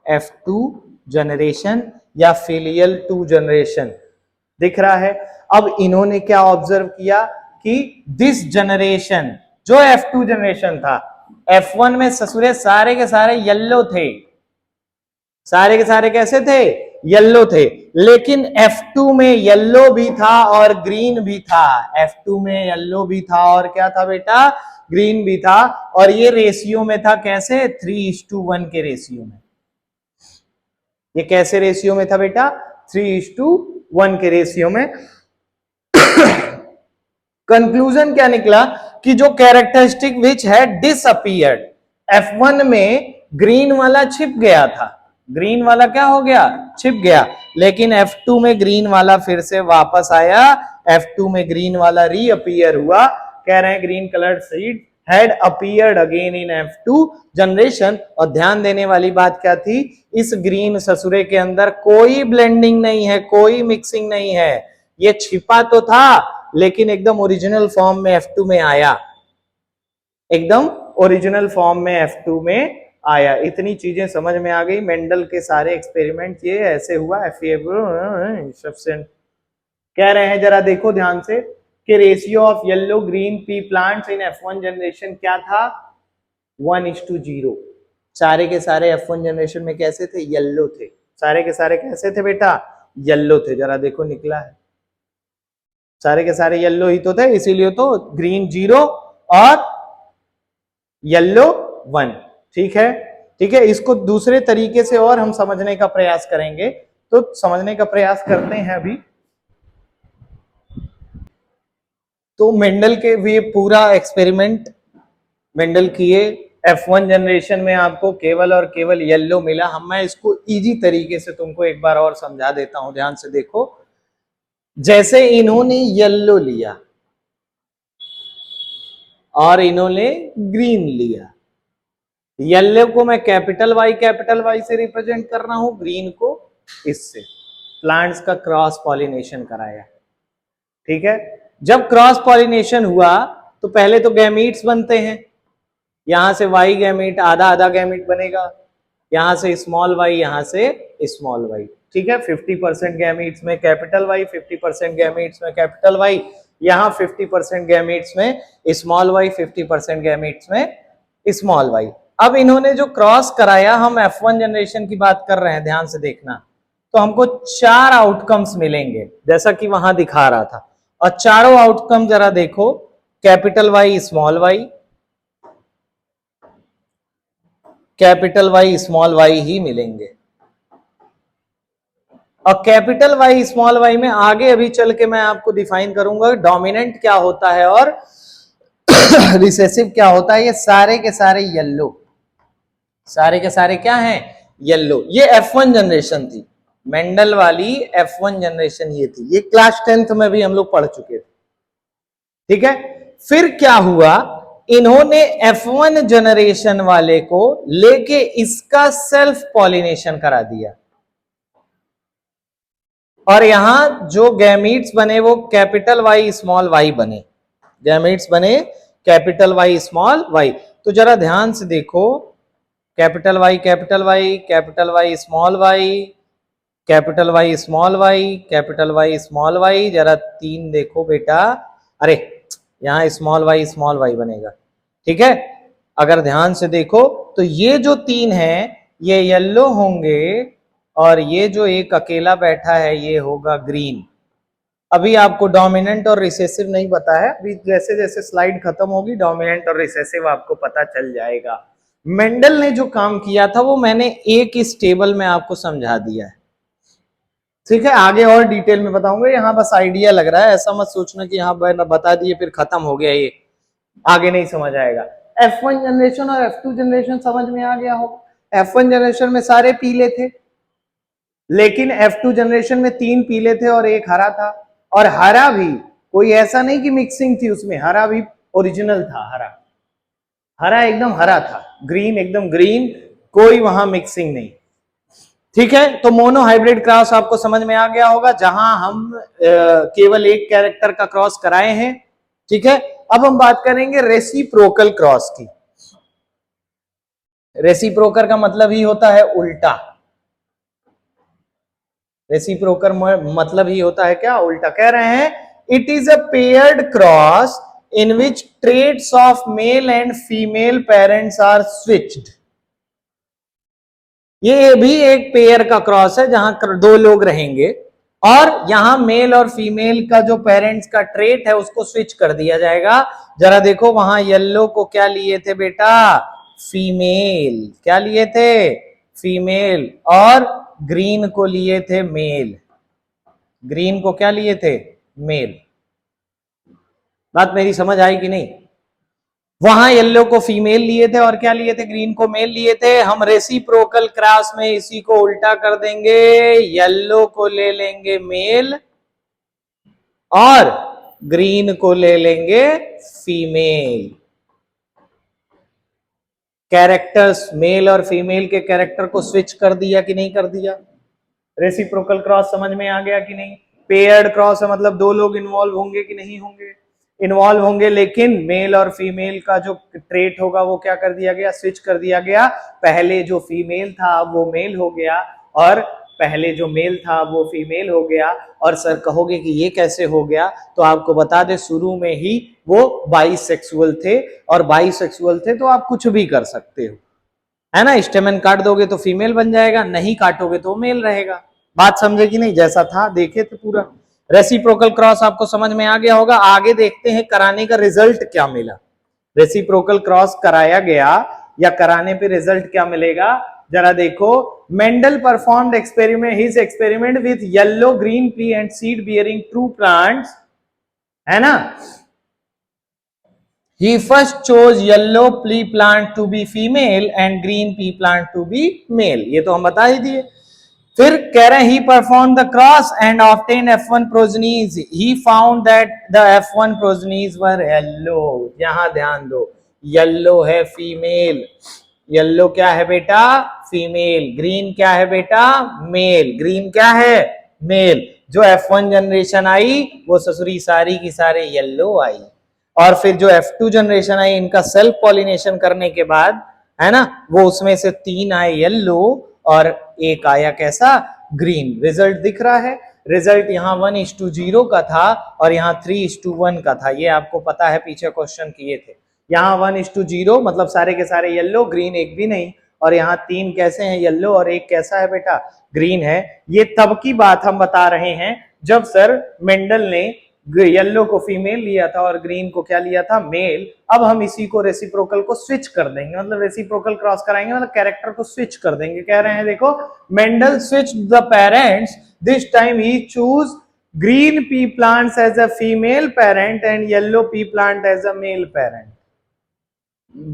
F2 जनरेशन या फिलियल 2 जनरेशन। दिख रहा है? अब इन्होंने क्या ऑब्जर्व किया कि दिस जनरेशन जो F2 जनरेशन था, F1 में ससुरे सारे के सारे येलो थे। सारे के सारे कैसे थे? येलो थे। लेकिन F2 में येलो भी था और ग्रीन भी था। F2 में येलो भी था और क्या था बेटा? ग्रीन भी था। और ये रेशियो में था कैसे? 3:1 के रेशियो में। ये कैसे रेशियो में था बेटा? 3:1 के रेशियो में। कंक्लूजन क्या निकला कि जो कैरेक्टरिस्टिक विच है डिसअपीयर्ड, F1 में ग्रीन वाला छिप गया था, ग्रीन वाला क्या हो गया, छिप गया, लेकिन F2 में ग्रीन वाला फिर से वापस आया, F2 में ग्रीन वाला रीअपीयर हुआ। कह रहे हैं green coloured seed had appeared again in F2 generation. और ध्यान देने वाली बात क्या थी, इस ग्रीन ससुरे के अंदर कोई ब्लेंडिंग नहीं है, कोई मिक्सिंग नहीं है, ये छिपा तो था लेकिन एकदम ओरिजिनल फॉर्म में F2 में आया, एकदम ओरिजिनल फॉर्म में F2 में आया। इतनी चीजें समझ में आ गई। मेंडल के सारे एक्सपेरिमेंट ये ऐसे हुआ। सफिशिएंट कह रहे हैं, जरा देखो ध्यान से कि ratio of yellow green pea plants in F1 generation क्या था, 1:0। सारे के सारे F1 जनरेशन में कैसे थे, येलो थे, सारे के सारे कैसे थे बेटा, येलो थे। जरा देखो निकला है, सारे के सारे येलो ही तो थे, इसीलिए तो ग्रीन 0 और येलो 1। ठीक है, ठीक है। इसको दूसरे तरीके से और हम समझने का प्रयास करेंगे, तो समझने का प्रयास करते हैं अभी। तो मेंडल के भी पूरा एक्सपेरिमेंट मेंडल किए, F1 जनरेशन में आपको केवल और केवल येलो मिला। मैं इसको इजी तरीके से तुमको एक बार और समझा देता हूं, ध्यान से देखो। जैसे इन्होंने येलो लिया और इन्होंने ग्रीन लिया, येलो को मैं कैपिटल वाई से रिप्रेजेंट कर रहा हूं, ग्रीन को इससे। प्लांट्स का क्रॉस पॉलिनेशन कराया, ठीक है। जब क्रॉस पॉलिनेशन हुआ तो पहले तो गैमीट्स बनते हैं, यहां से वाई गैमीट, आधा आधा गैमीट बनेगा, यहां से स्मॉल वाई, यहां से स्मॉल वाई, ठीक है। 50% गैमीट्स में कैपिटल वाई, 50% गैमीट्स में कैपिटल वाई, यहां 50% गैमीट्स में स्मॉल वाई, 50% गैमीट्स में स्मॉल वाई। अब इन्होंने जो क्रॉस कराया, हम F1 जनरेशन की बात कर रहे हैं, ध्यान से देखना, तो हमको 4 आउटकम्स मिलेंगे जैसा कि वहां दिखा रहा था। और चारों आउटकम जरा देखो, capital Y small Y, capital Y small Y ही मिलेंगे। और कैपिटल वाई स्मॉल वाई में आगे अभी चल के मैं आपको डिफाइन करूंगा डोमिनेंट क्या होता है और रिसेसिव क्या होता है। ये सारे के सारे येलो, सारे के सारे क्या हैं, येलो। ये F1 जनरेशन थी, मेंडल वाली F1 जनरेशन ये थी, ये क्लास 10th में भी हम लोग पढ़ चुके थे, ठीक है। फिर क्या हुआ, इन्होंने F1 जनरेशन वाले को लेके इसका सेल्फ पॉलिनेशन करा दिया, और यहां जो गैमीट्स बने वो कैपिटल वाई स्मॉल वाई बने, गैमीट्स बने कैपिटल वाई स्मॉल वाई। तो जरा ध्यान से देखो, capital Y capital Y, capital Y small Y, capital Y small Y, capital Y small Y. जरा 3 देखो बेटा, अरे यहां स्मॉल वाई बनेगा, ठीक है। अगर ध्यान से देखो तो ये जो 3 हैं ये येलो होंगे, और ये जो एक अकेला बैठा है ये होगा ग्रीन। अभी आपको डोमिनेंट और रिसेसिव नहीं पता है, अभी जैसे जैसे स्लाइड खत्म होगी डोमिनेंट और रिसेसिव आपको पता चल जाएगा। मेंडल ने जो काम किया था वो मैंने एक इस टेबल में आपको समझा दिया है, ठीक है। आगे और डिटेल में बताऊंगा, यहाँ बस आइडिया लग रहा है, ऐसा मत सोचना कि यहाँ बता दिए फिर खत्म हो गया, ये आगे नहीं समझ आएगा। F1 जनरेशन और F2 जनरेशन समझ में आ गया होगा। F1 जनरेशन में सारे पीले थे, लेकिन F2 जनरेशन में 3 पीले थे और 1 हरा था। और हरा भी कोई ऐसा नहीं कि मिक्सिंग थी उसमें, हरा भी ओरिजिनल था, हरा हरा एकदम हरा था, ग्रीन एकदम ग्रीन, कोई वहां मिक्सिंग नहीं, ठीक है। तो मोनो हाइब्रिड क्रॉस आपको समझ में आ गया होगा, जहां हम केवल एक कैरेक्टर का क्रॉस कराए हैं, ठीक है। अब हम बात करेंगे रेसिप्रोकल क्रॉस की। रेसिप्रोकल का मतलब ही होता है उल्टा, रेसिप्रोकल मतलब ही होता है क्या, उल्टा। कह रहे हैं it is a paired cross in which traits of male and female parents are switched. ये भी एक पेयर का क्रॉस है जहां 2 लोग रहेंगे और यहां मेल और फीमेल का जो पेरेंट्स का ट्रेट है उसको स्विच कर दिया जाएगा। जरा देखो, वहां येलो को क्या लिए थे बेटा, फीमेल, क्या लिए थे, फीमेल, और ग्रीन को लिए थे मेल। ग्रीन को क्या लिए थे, मेल। बात मेरी समझ आई कि नहीं? वहां येलो को फीमेल लिए थे और क्या लिए थे, ग्रीन को मेल लिए थे। हम रेसिप्रोकल क्रॉस में इसी को उल्टा कर देंगे, येलो को ले लेंगे मेल और ग्रीन को ले लेंगे फीमेल। कैरेक्टर्स मेल और फीमेल के कैरेक्टर को स्विच कर दिया कि नहीं कर दिया? रेसिप्रोकल क्रॉस समझ में आ गया कि नहीं? पेयर्ड क्रॉस है मतलब दो लोग इन्वॉल्व होंगे कि नहीं होंगे? इन्वॉल्व होंगे, लेकिन मेल और फीमेल का जो ट्रेट होगा वो क्या कर दिया गया, स्विच कर दिया गया। पहले जो फीमेल था वो मेल हो गया और पहले जो मेल था वो फीमेल हो गया। और सर कहोगे कि ये कैसे हो गया, तो आपको बता दे शुरू में ही वो बाइसेक्सुअल थे, और बाइसेक्सुअल थे तो आप कुछ भी कर सकते हो, है ना। स्टेमन काट दोगे तो फीमेल बन जाएगा, नहीं काटोगे तो मेल रहेगा। बात समझे कि नहीं? जैसा था देखे तो पूरा रेसिप्रोकल क्रॉस आपको समझ में आ गया होगा। आगे देखते हैं कराने का रिजल्ट क्या मिला। रेसिप्रोकल क्रॉस कराया गया या कराने पे रिजल्ट क्या मिलेगा, जरा देखो। Mendel performed experiment his experiment with yellow green pea and seed bearing true plants, है ना। He first chose yellow pea plant to be female and green pea plant to be male, ये तो हम बता ही दिए। फिर कह रहे हैं he performed the cross and obtained F1 progenies. He found that the F1 progenies were yellow. यहां ध्यान दो, येलो है फीमेल, येलो क्या है बेटा, फीमेल। ग्रीन क्या है बेटा, मेल। ग्रीन क्या है, मेल। जो F1 जनरेशन आई वो ससुरी सारी की सारे येलो आई, और फिर जो F2 जनरेशन आई इनका सेल्फ पॉलिनेशन करने के बाद, है ना, वो उसमें से 3 आए येलो और एक आया कैसा, ग्रीन। रिजल्ट दिख रहा है। रिजल्ट यहाँ 1:0 का था और यहाँ 3:1 का था, ये आपको पता है, पीछे क्वेश्चन किए थे। यहाँ 1:0 मतलब सारे के सारे येलो, ग्रीन एक भी नहीं, और यहाँ 3 कैसे हैं, येलो, और एक कैसा है बेटा, ग्रीन है। ये तब की बात हम बता रहे हैं जब सर मेंडल ने येलो को फीमेल लिया था और ग्रीन को क्या लिया था, मेल। अब हम इसी को रेसिप्रोकल को स्विच कर देंगे, मतलब रेसिप्रोकल क्रॉस कराएंगे, मतलब कैरेक्टर को स्विच कर देंगे। कह रहे हैं देखो, Mendel switch the parents, this time he choose green pea plants as a female parent and yellow pea plant as a male parent.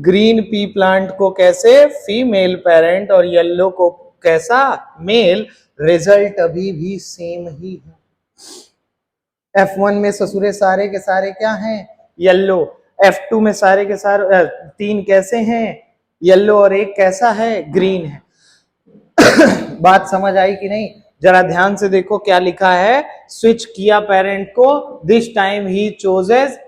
Green pea plant को कैसे, फीमेल पेरेंट, और येलो को कैसा, मेल। रिजल्ट अभी भी सेम ही है। F1 में ससुरे सारे के सारे क्या हैं, येलो। F2 में सारे के सारे 3 कैसे हैं, येलो, और एक कैसा है, ग्रीन है। बात समझ आई कि नहीं? जरा ध्यान से देखो क्या लिखा है। स्विच किया पेरेंट को, this time he chooses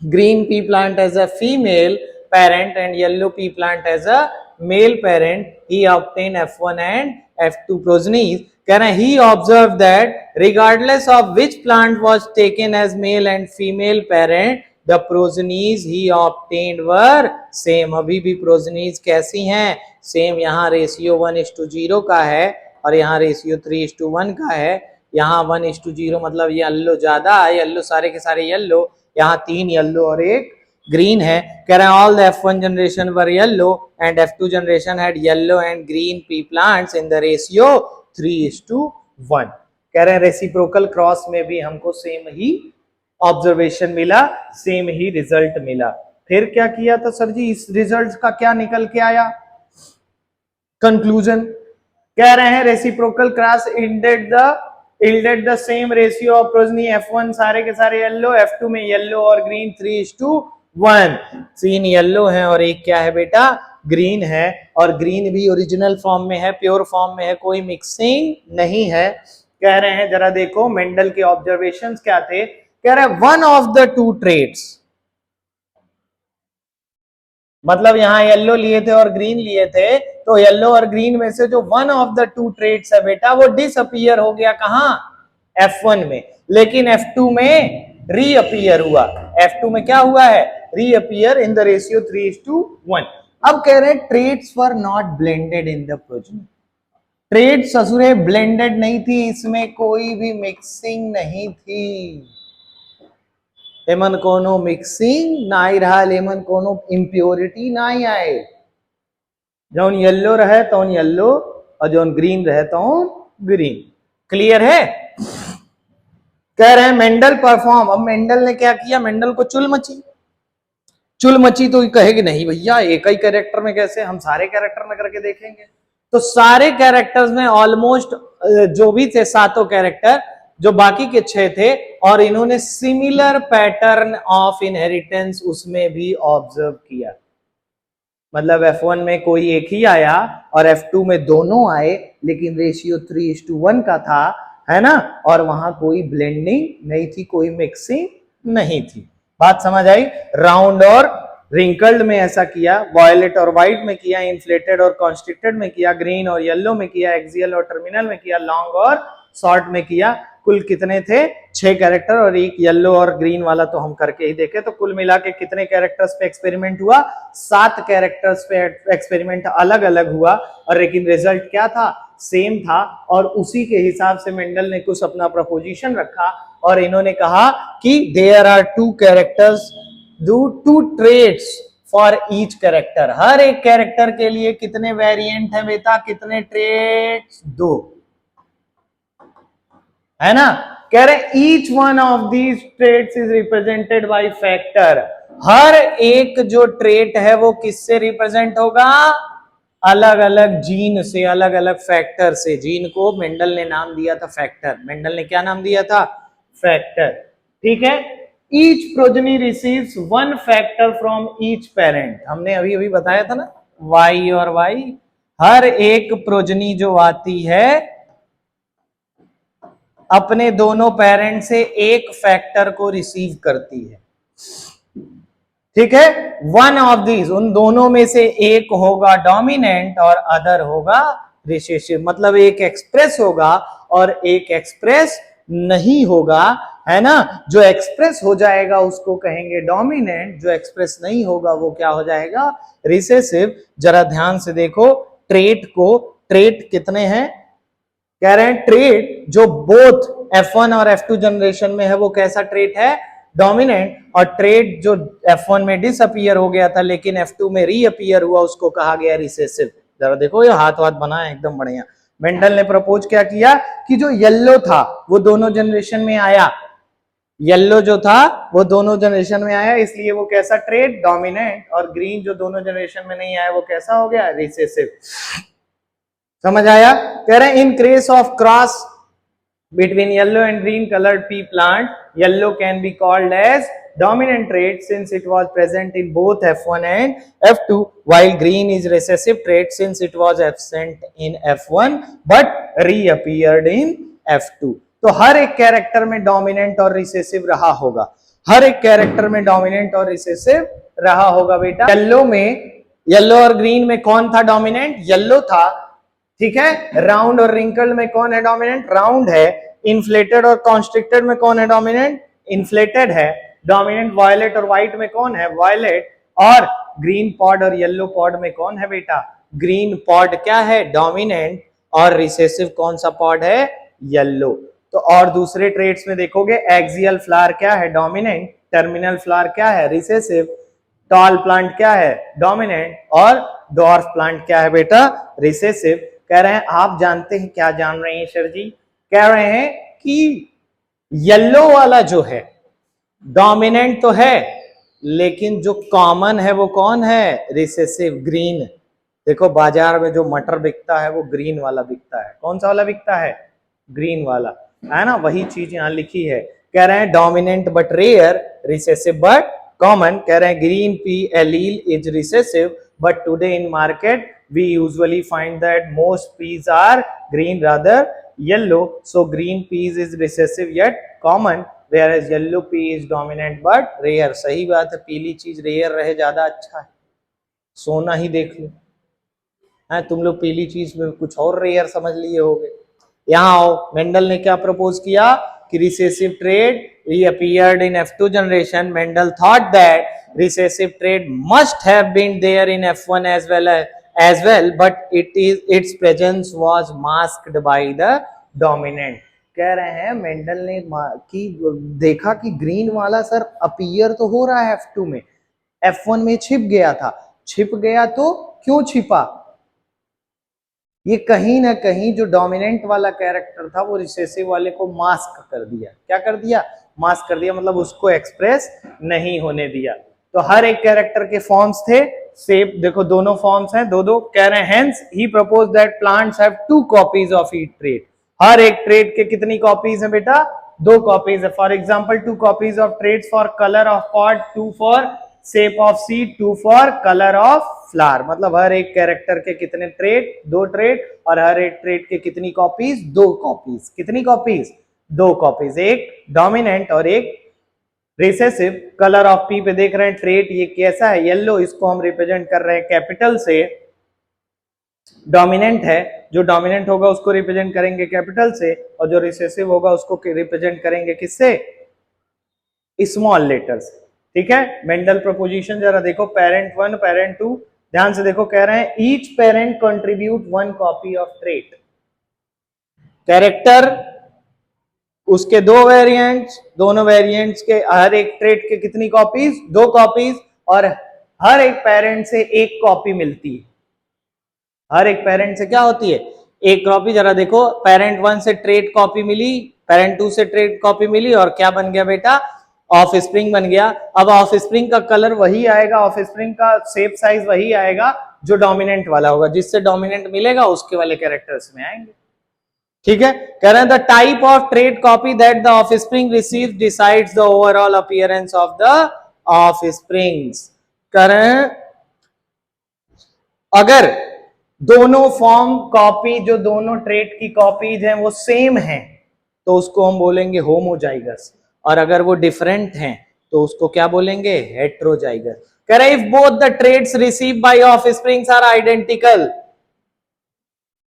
green pea plant as a female parent and yellow pea plant as a male parent. He obtained F1 and F2 progenies. कह रहे हैं he observed that regardless of which plant was taken as male and female parent, the progenies he obtained were same. अभी भी progenies कैसी हैं, same. यहाँ ratio 1:0 का है और यहाँ रेशियो 3:1 का है। यहाँ 1:0 मतलब येलो ज्यादा है, येलो सारे के सारे येलो, यहाँ 3 येलो और एक ग्रीन है। कह रहे हैं all the F1 generation were yellow and F2 generation had yellow and green pea plants in the ratio 3:1। कह रहे हैं रेसिप्रोकल क्रॉस में भी हमको सेम ही ऑब्जर्वेशन मिला, सेम ही रिजल्ट मिला। फिर क्या किया था सर जी, इस रिजल्ट का क्या निकल के आया कंक्लूजन? कह रहे हैं reciprocal cross yielded the same ratio of progeny F1 सारे के सारे येलो, F2 में येलो और ग्रीन 3:1। 3 येलो है और एक क्या है बेटा, ग्रीन है, और ग्रीन भी ओरिजिनल फॉर्म में है, प्योर फॉर्म में है, कोई मिक्सिंग नहीं है। कह रहे हैं जरा देखो मेंडल के ऑब्जर्वेशंस क्या थे। कह रहे हैं वन ऑफ द 2 ट्रेट्स, मतलब यहां येलो लिए थे और ग्रीन लिए थे, तो येलो और ग्रीन में से जो वन ऑफ द 2 ट्रेट्स है बेटा वो डिसअपीयर हो गया, कहां, F1 में। लेकिन F2 में रीअपीयर हुआ। F2 में क्या हुआ है, रीअपीयर इन द रेशियो 3:1। अब कह रहे हैं traits were not blended in the progeny. Trait ससुरे ब्लेंडेड नहीं थी, इसमें कोई भी मिक्सिंग नहीं थी। एमन कोनो मिक्सिंग ना आई रहा, एमन कोनो इम्प्योरिटी ना ही आए। जौन येलो रहे तो येलो और जौन ग्रीन रहे तो ग्रीन। क्लियर है? कह रहे हैं मेंडल परफॉर्म, अब मेंडल ने क्या किया, मेंडल को चुल मची, चुल मची तो कहेगी नहीं भैया एक ही कैरेक्टर में कैसे, हम सारे कैरेक्टर में करके देखेंगे। तो सारे कैरेक्टर्स में ऑलमोस्ट जो भी थे सातों कैरेक्टर, जो बाकी के 6 थे, और इन्होंने सिमिलर पैटर्न ऑफ इनहेरिटेंस उसमें भी ऑब्जर्व किया। मतलब F1 में कोई एक ही आया और F2 में दोनों आए, लेकिन रेशियो 3:1 का था, है ना, और वहां कोई ब्लेंडिंग नहीं थी, कोई मिक्सिंग नहीं थी। बात समझ आई। राउंड और रिंकल्ड में ऐसा किया, वॉयलेट और व्हाइट में किया, इन्फ्लेटेड और कॉन्स्ट्रिक्टेड में किया, ग्रीन और येलो में किया, एक्सियल और टर्मिनल में किया, लॉन्ग और शॉर्ट में किया। कुल कितने थे, 6 कैरेक्टर, और एक येलो और ग्रीन वाला तो हम करके ही देखे। तो कुल मिला के कितने कैरेक्टर्स पे एक्सपेरिमेंट हुआ, 7 कैरेक्टर्स पे एक्सपेरिमेंट अलग अलग हुआ, और लेकिन रिजल्ट क्या था, सेम था। और उसी के हिसाब से मेंडल ने कुछ अपना प्रपोजिशन रखा, और इन्होंने कहा कि there are 2 characters, 2 traits for each character. हर एक कैरेक्टर के लिए कितने वेरिएंट है बेटा, कितने ट्रेट्स, 2, है ना। कह रहे each one of these traits is represented by factor. हर एक जो ट्रेट है वो किससे रिप्रेजेंट होगा, अलग अलग जीन से, अलग अलग फैक्टर से। जीन को मेंडल ने नाम दिया था फैक्टर, मेंडल ने क्या नाम दिया था, फैक्टर, ठीक है। Each progeny receives 1 factor from each parent, हमने अभी अभी बताया था ना, वाई और वाई। हर एक प्रोजनी जो आती है अपने दोनों पेरेंट से एक फैक्टर को रिसीव करती है, ठीक है। वन ऑफ दीज, उन दोनों में से एक होगा डोमिनेंट और अदर होगा रिसेसिव। मतलब एक एक्सप्रेस होगा और एक एक्सप्रेस नहीं होगा, है ना। जो एक्सप्रेस हो जाएगा उसको कहेंगे डोमिनेंट, जो एक्सप्रेस नहीं होगा वो क्या हो जाएगा, रिसेसिव। जरा ध्यान से देखो ट्रेट को, ट्रेट कितने हैं, कह रहे हैं ट्रेट जो बोथ F1 और F2 जनरेशन में है वो कैसा ट्रेट है, डोमिनेंट। और ट्रेट जो F1 में डिसअपीयर हो गया था लेकिन F2 में रीअपीयर हुआ उसको कहा गया रिसेसिव। जरा देखो ये हाथ वाथ बना है एकदम बढ़िया। मेंडल ने प्रपोज क्या किया कि जो येलो था वो दोनों जनरेशन में आया, येलो जो था वो दोनों जनरेशन में आया, इसलिए वो कैसा ट्रेट, डोमिनेंट। और ग्रीन जो दोनों जनरेशन में नहीं आया वो कैसा हो गया, रिसेसिव। समझ आया। कह रहे हैं in case of cross between yellow and green coloured pea plant, yellow can be called as dominant trait since it was present in both F1 and F2, while green is recessive trait since it was absent in F1 but reappeared in F2। तो हर एक character में dominant और recessive रहा होगा, हर एक character में dominant और recessive रहा होगा बेटा। येलो में, येलो और ग्रीन में कौन था डोमिनेंट, येलो था, ठीक है। राउंड और रिंकल्ड में कौन है डोमिनेंट, राउंड है। इन्फ्लेटेड और कॉन्स्ट्रिक्टेड में कौन है डोमिनेंट, इन्फ्लेटेड है। डोमिनेंट वायलेट और व्हाइट में कौन है, वायलेट। और ग्रीन पॉड और येलो पॉड में कौन है बेटा, ग्रीन पॉड क्या है, डोमिनेंट। और रिसेसिव कौन सा पॉड है, येलो। तो और दूसरे ट्रेट्स में देखोगे एक्सियल फ्लावर क्या है, डोमिनेंट। टर्मिनल फ्लावर क्या है, रिसेसिव। टॉल प्लांट क्या है, डोमिनेंट। और डॉर्फ प्लांट क्या है बेटा, रिसेसिव। कह रहे हैं आप जानते हैं, क्या जान रहे हैं सर जी, कह रहे हैं कि येलो वाला जो है डोमिनेंट तो है लेकिन जो कॉमन है वो कौन है, रिसेसिव, ग्रीन। देखो बाजार में जो मटर बिकता है वो ग्रीन वाला बिकता है, कौन सा वाला बिकता है, ग्रीन वाला, है ना। वही चीज यहां लिखी है। कह रहे हैं dominant but rare, recessive but common. कह रहे हैं green pea allele is recessive but today in market we usually find that most peas are green rather yellow, so green peas is recessive yet common whereas yellow pea is dominant but rare। सही बात है, पीली चीज rare रहे ज्यादा अच्छा है। सोना ही देख लो, है तुम लोग पीली चीज में कुछ और रेयर समझ लिए होगे। यहाँ आओ, मेंडल ने क्या प्रपोज किया कि recessive trait reappeared in F2 generation। Mendel thought that recessive trait must have been there in F1 as well but its presence was masked by the dominant। कह रहे हैं मेंडल ने कि देखा कि ग्रीन वाला सर अपीयर तो हो रहा है F2 में, F1 में छिप गया था। छिप गया तो क्यों छिपा, ये कहीं ना कहीं जो डोमिनेंट वाला कैरेक्टर था वो रिसेसिव वाले को मास्क कर दिया। क्या कर दिया? मास्क कर दिया, मतलब उसको एक्सप्रेस नहीं होने दिया। तो हर एक कैरेक्टर के फॉर्म्स थे। सेप देखो दोनों फॉर्म्स हैं, दो दो कह रहे हैं। Hence he propose that plants have 2 copies of each trait. हर एक ट्रेट के कितनी कॉपीज है बेटा? 2 कॉपीज है। For example 2 copies of traits for colour of pot, 2 for shape of seed, 2 for colour of flower. मतलब हर एक कैरेक्टर के कितने ट्रेट? 2 ट्रेट। और हर एक ट्रेट के कितनी कॉपीज? 2 कॉपीज। कितनी कॉपीज? 2 कॉपीज। एक डोमिनेंट और एक रिसेसिव। कलर ऑफ पी पे देख रहे हैं ट्रेट, ये कैसा है? येलो। इसको हम रिप्रेजेंट कर रहे हैं कैपिटल से। डोमिनेंट है, जो डोमिनेंट होगा उसको रिप्रेजेंट करेंगे कैपिटल से, और जो रिसेसिव होगा उसको रिप्रेजेंट करेंगे किससे? Small letters. ठीक है। मेंडल प्रोपोजिशन जरा देखो, पेरेंट 1 पेरेंट 2। ध्यान से देखो, कह रहे हैं each parent contribute 1 copy of trait. Character, उसके 2 वेरिएंट्स, दोनों वेरिएंट्स के हर एक ट्रेट के कितनी कॉपीज? 2 कॉपीज। और हर एक पेरेंट से 1 कॉपी मिलती है। हर एक पेरेंट से क्या होती है? 1 कॉपी। जरा देखो, पेरेंट 1 से ट्रेट कॉपी मिली, पेरेंट 2 से ट्रेट कॉपी मिली, और क्या बन गया बेटा? ऑफ स्प्रिंग बन गया। अब ऑफ स्प्रिंग का कलर वही आएगा, ऑफ स्प्रिंग का शेप साइज वही आएगा जो डोमिनेंट वाला होगा। जिससे डोमिनेंट मिलेगा उसके वाले कैरेक्टर्स में आएंगे। ठीक है। कह रहे हैं the type of trait copy that the offspring receive decides the overall appearance of the of springs. कह रहे हैं अगर दोनों फॉर्म कॉपी, जो दोनों ट्रेट की कॉपीज हैं वो सेम हैं, तो उसको हम बोलेंगे होमोजाइगस। और अगर वो डिफरेंट हैं तो उसको क्या बोलेंगे? हेट्रोजाइगस। कह रहे if both the traits receive by offsprings are identical,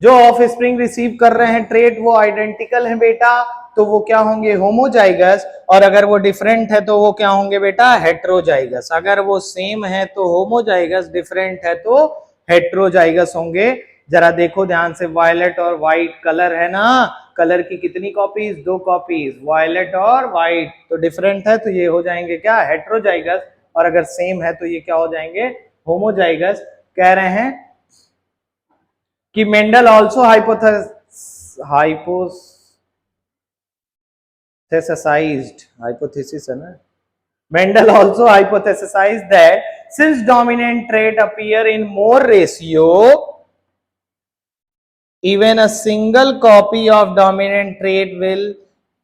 जो ऑफ स्प्रिंग रिसीव कर रहे हैं ट्रेट वो आइडेंटिकल है बेटा, तो वो क्या होंगे? होमोजाइगस। और अगर वो डिफरेंट है तो वो क्या होंगे बेटा? हेट्रोजाइगस। अगर वो सेम है तो होमोजाइगस, डिफरेंट है तो हेट्रोजाइगस होंगे। जरा देखो ध्यान से, वायलेट और व्हाइट कलर है ना, कलर की कितनी कॉपीज? 2 कॉपीज, वायलेट और व्हाइट। तो डिफरेंट है तो ये हो जाएंगे क्या? हेट्रोजाइगस। और अगर सेम है तो ये क्या हो जाएंगे? होमोजाइगस। कह रहे हैं कि मेंडल ऑल्सो hypothesized है ना, Mendel also hypothesized that since dominant trait appear in more ratio, even a single copy of dominant trait will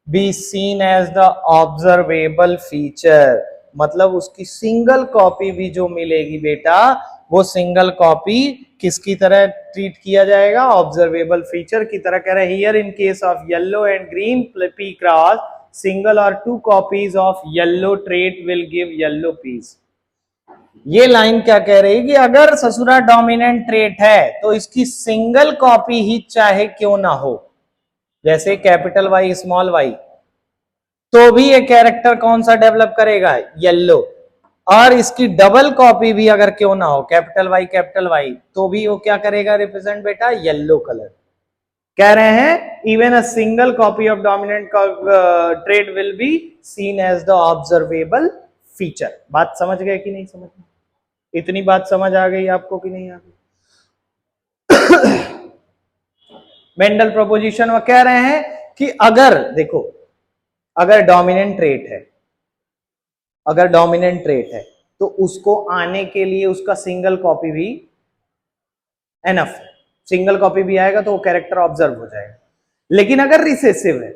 be seen as the observable feature। मतलब उसकी सिंगल कॉपी भी जो मिलेगी बेटा, वो सिंगल कॉपी किसकी तरह ट्रीट किया जाएगा? ऑब्जर्वेबल फीचर की तरह। कह रहे हैं here in case of yellow and green pea cross, single और 2 copies of yellow trait will give yellow peas. ये लाइन क्या कह रही है कि अगर ससुरा डोमिनेंट ट्रेट है तो इसकी सिंगल कॉपी ही चाहे क्यों ना हो, जैसे कैपिटल वाई स्मॉल वाई, तो भी ये कैरेक्टर कौन सा डेवलप करेगा? येलो। और इसकी डबल कॉपी भी अगर क्यों ना हो, कैपिटल वाई, तो भी वो क्या करेगा? रिप्रेजेंट बेटा येलो कलर। कह रहे हैं even a single copy of dominant trait will be seen as the observable feature. बात समझ गए कि नहीं समझ? इतनी बात समझ आ गई आपको कि नहीं आ गई? मेंडल प्रोपोजिशन में कह रहे हैं कि अगर देखो, अगर डोमिनेंट ट्रेट है, अगर डोमिनेंट ट्रेट है तो उसको आने के लिए उसका सिंगल कॉपी भी एनफ। सिंगल कॉपी भी आएगा तो वो कैरेक्टर ऑब्जर्व हो जाएगा। लेकिन अगर रिसेसिव है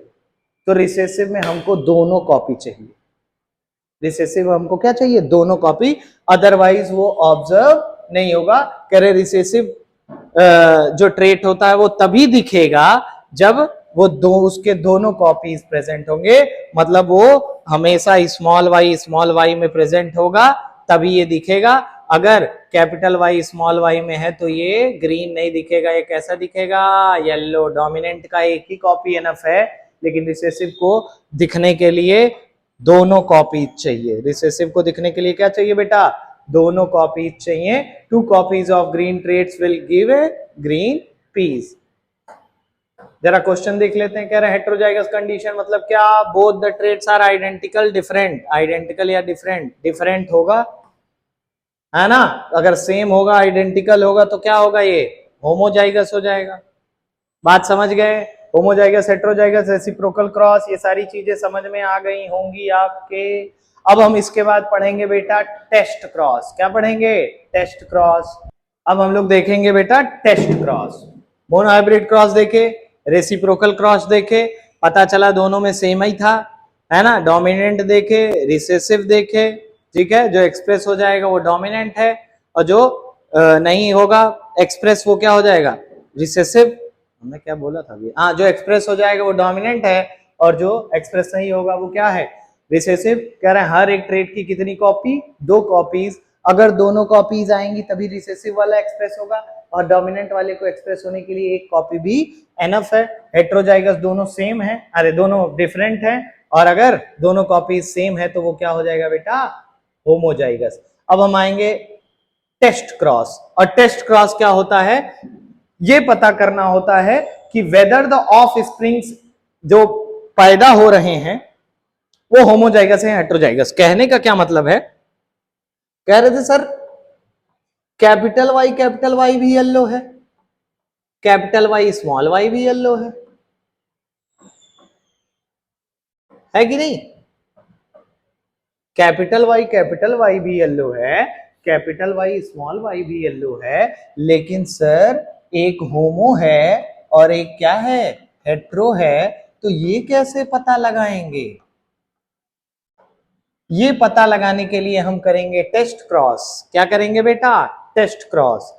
तो रिसेसिव में हमको दोनों कॉपी चाहिए। रिसेसिव हमको क्या चाहिए? दोनों कॉपी, अदरवाइज वो ऑब्जर्व नहीं होगा। कह रहे रिसेसिव जो ट्रेट होता है वो तभी दिखेगा जब वो उसके दोनों कॉपीज प्रेजेंट होंगे। मतलब वो हमेशा स्मॉल वाई में प्रेजेंट होगा तभी ये दिखेगा। अगर कैपिटल वाई स्मॉल वाई में है तो ये ग्रीन नहीं दिखेगा, ये कैसा दिखेगा? येलो। डोमिनेंट का एक ही कॉपी एनफ है, लेकिन रिसेसिव को दिखने के लिए दोनों कॉपी चाहिए। रिसेसिव को दिखने के लिए क्या चाहिए बेटा? दोनों कॉपीज चाहिए। 2 copies of green traits will give a green peas. जरा क्वेश्चन देख लेते हैं। कह रहे हैं हेट्रोजाइगस कंडीशन मतलब क्या? Both the traits are identical, different. Identical या डिफरेंट? डिफरेंट होगा, है ना। अगर सेम होगा, आइडेंटिकल होगा तो क्या होगा? ये होमोजाइगस हो जाएगा। बात समझ गए? होमोजाइगस, हेटेरोजाइगस, रेसिप्रोकल क्रॉस, ये सारी चीजें समझ में आ गई होंगी आपके। अब हम इसके बाद पढ़ेंगे बेटा टेस्ट क्रॉस। क्या पढ़ेंगे? Test cross. अब हम लोग देखेंगे बेटा test cross. Monohybrid cross देखे, रेसिप्रोकल क्रॉस देखे, पता चला दोनों में सेम ही था, है ना। डोमिनेंट देखे, रिसेसिव देखे, ठीक है। जो एक्सप्रेस हो जाएगा वो डोमिनेंट है, और जो नहीं होगा एक्सप्रेस वो क्या हो जाएगा? रिसेसिव। हमने क्या बोला था अभी? हाँ, जो एक्सप्रेस हो जाएगा वो डोमिनेंट है, और जो एक्सप्रेस नहीं होगा वो क्या है? रिसेसिव। कह रहे हैं हर एक ट्रेट की कितनी कॉपी? 2 कॉपीज। अगर दोनों कॉपीज आएंगी तभी रिसेसिव वाला एक्सप्रेस होगा, और डोमिनेंट वाले को एक्सप्रेस होने के लिए एक कॉपी भी एनफ है। हेटेरोजाइगस दोनों सेम है, अरे दोनों डिफरेंट है, और अगर दोनों कॉपीज सेम है तो वो क्या हो जाएगा बेटा? होमोजाइगस। अब हम आएंगे टेस्ट क्रॉस। और टेस्ट क्रॉस क्या होता है? ये पता करना होता है कि वेदर द ऑफ स्प्रिंग्स जो पैदा हो रहे हैं वो होमोजाइगस है, हेटेरोजाइगस। कहने का क्या मतलब है? कह रहे थे सर कैपिटल वाई भी येलो है, कैपिटल वाई स्मॉल वाई भी येलो है कि नहीं? कैपिटल वाई भी येलो है, कैपिटल वाई स्मॉल वाई भी येलो है, लेकिन सर एक होमो है और एक क्या है? हेट्रो है। तो ये कैसे पता लगाएंगे? ये पता लगाने के लिए हम करेंगे टेस्ट क्रॉस। क्या करेंगे बेटा? Test cross.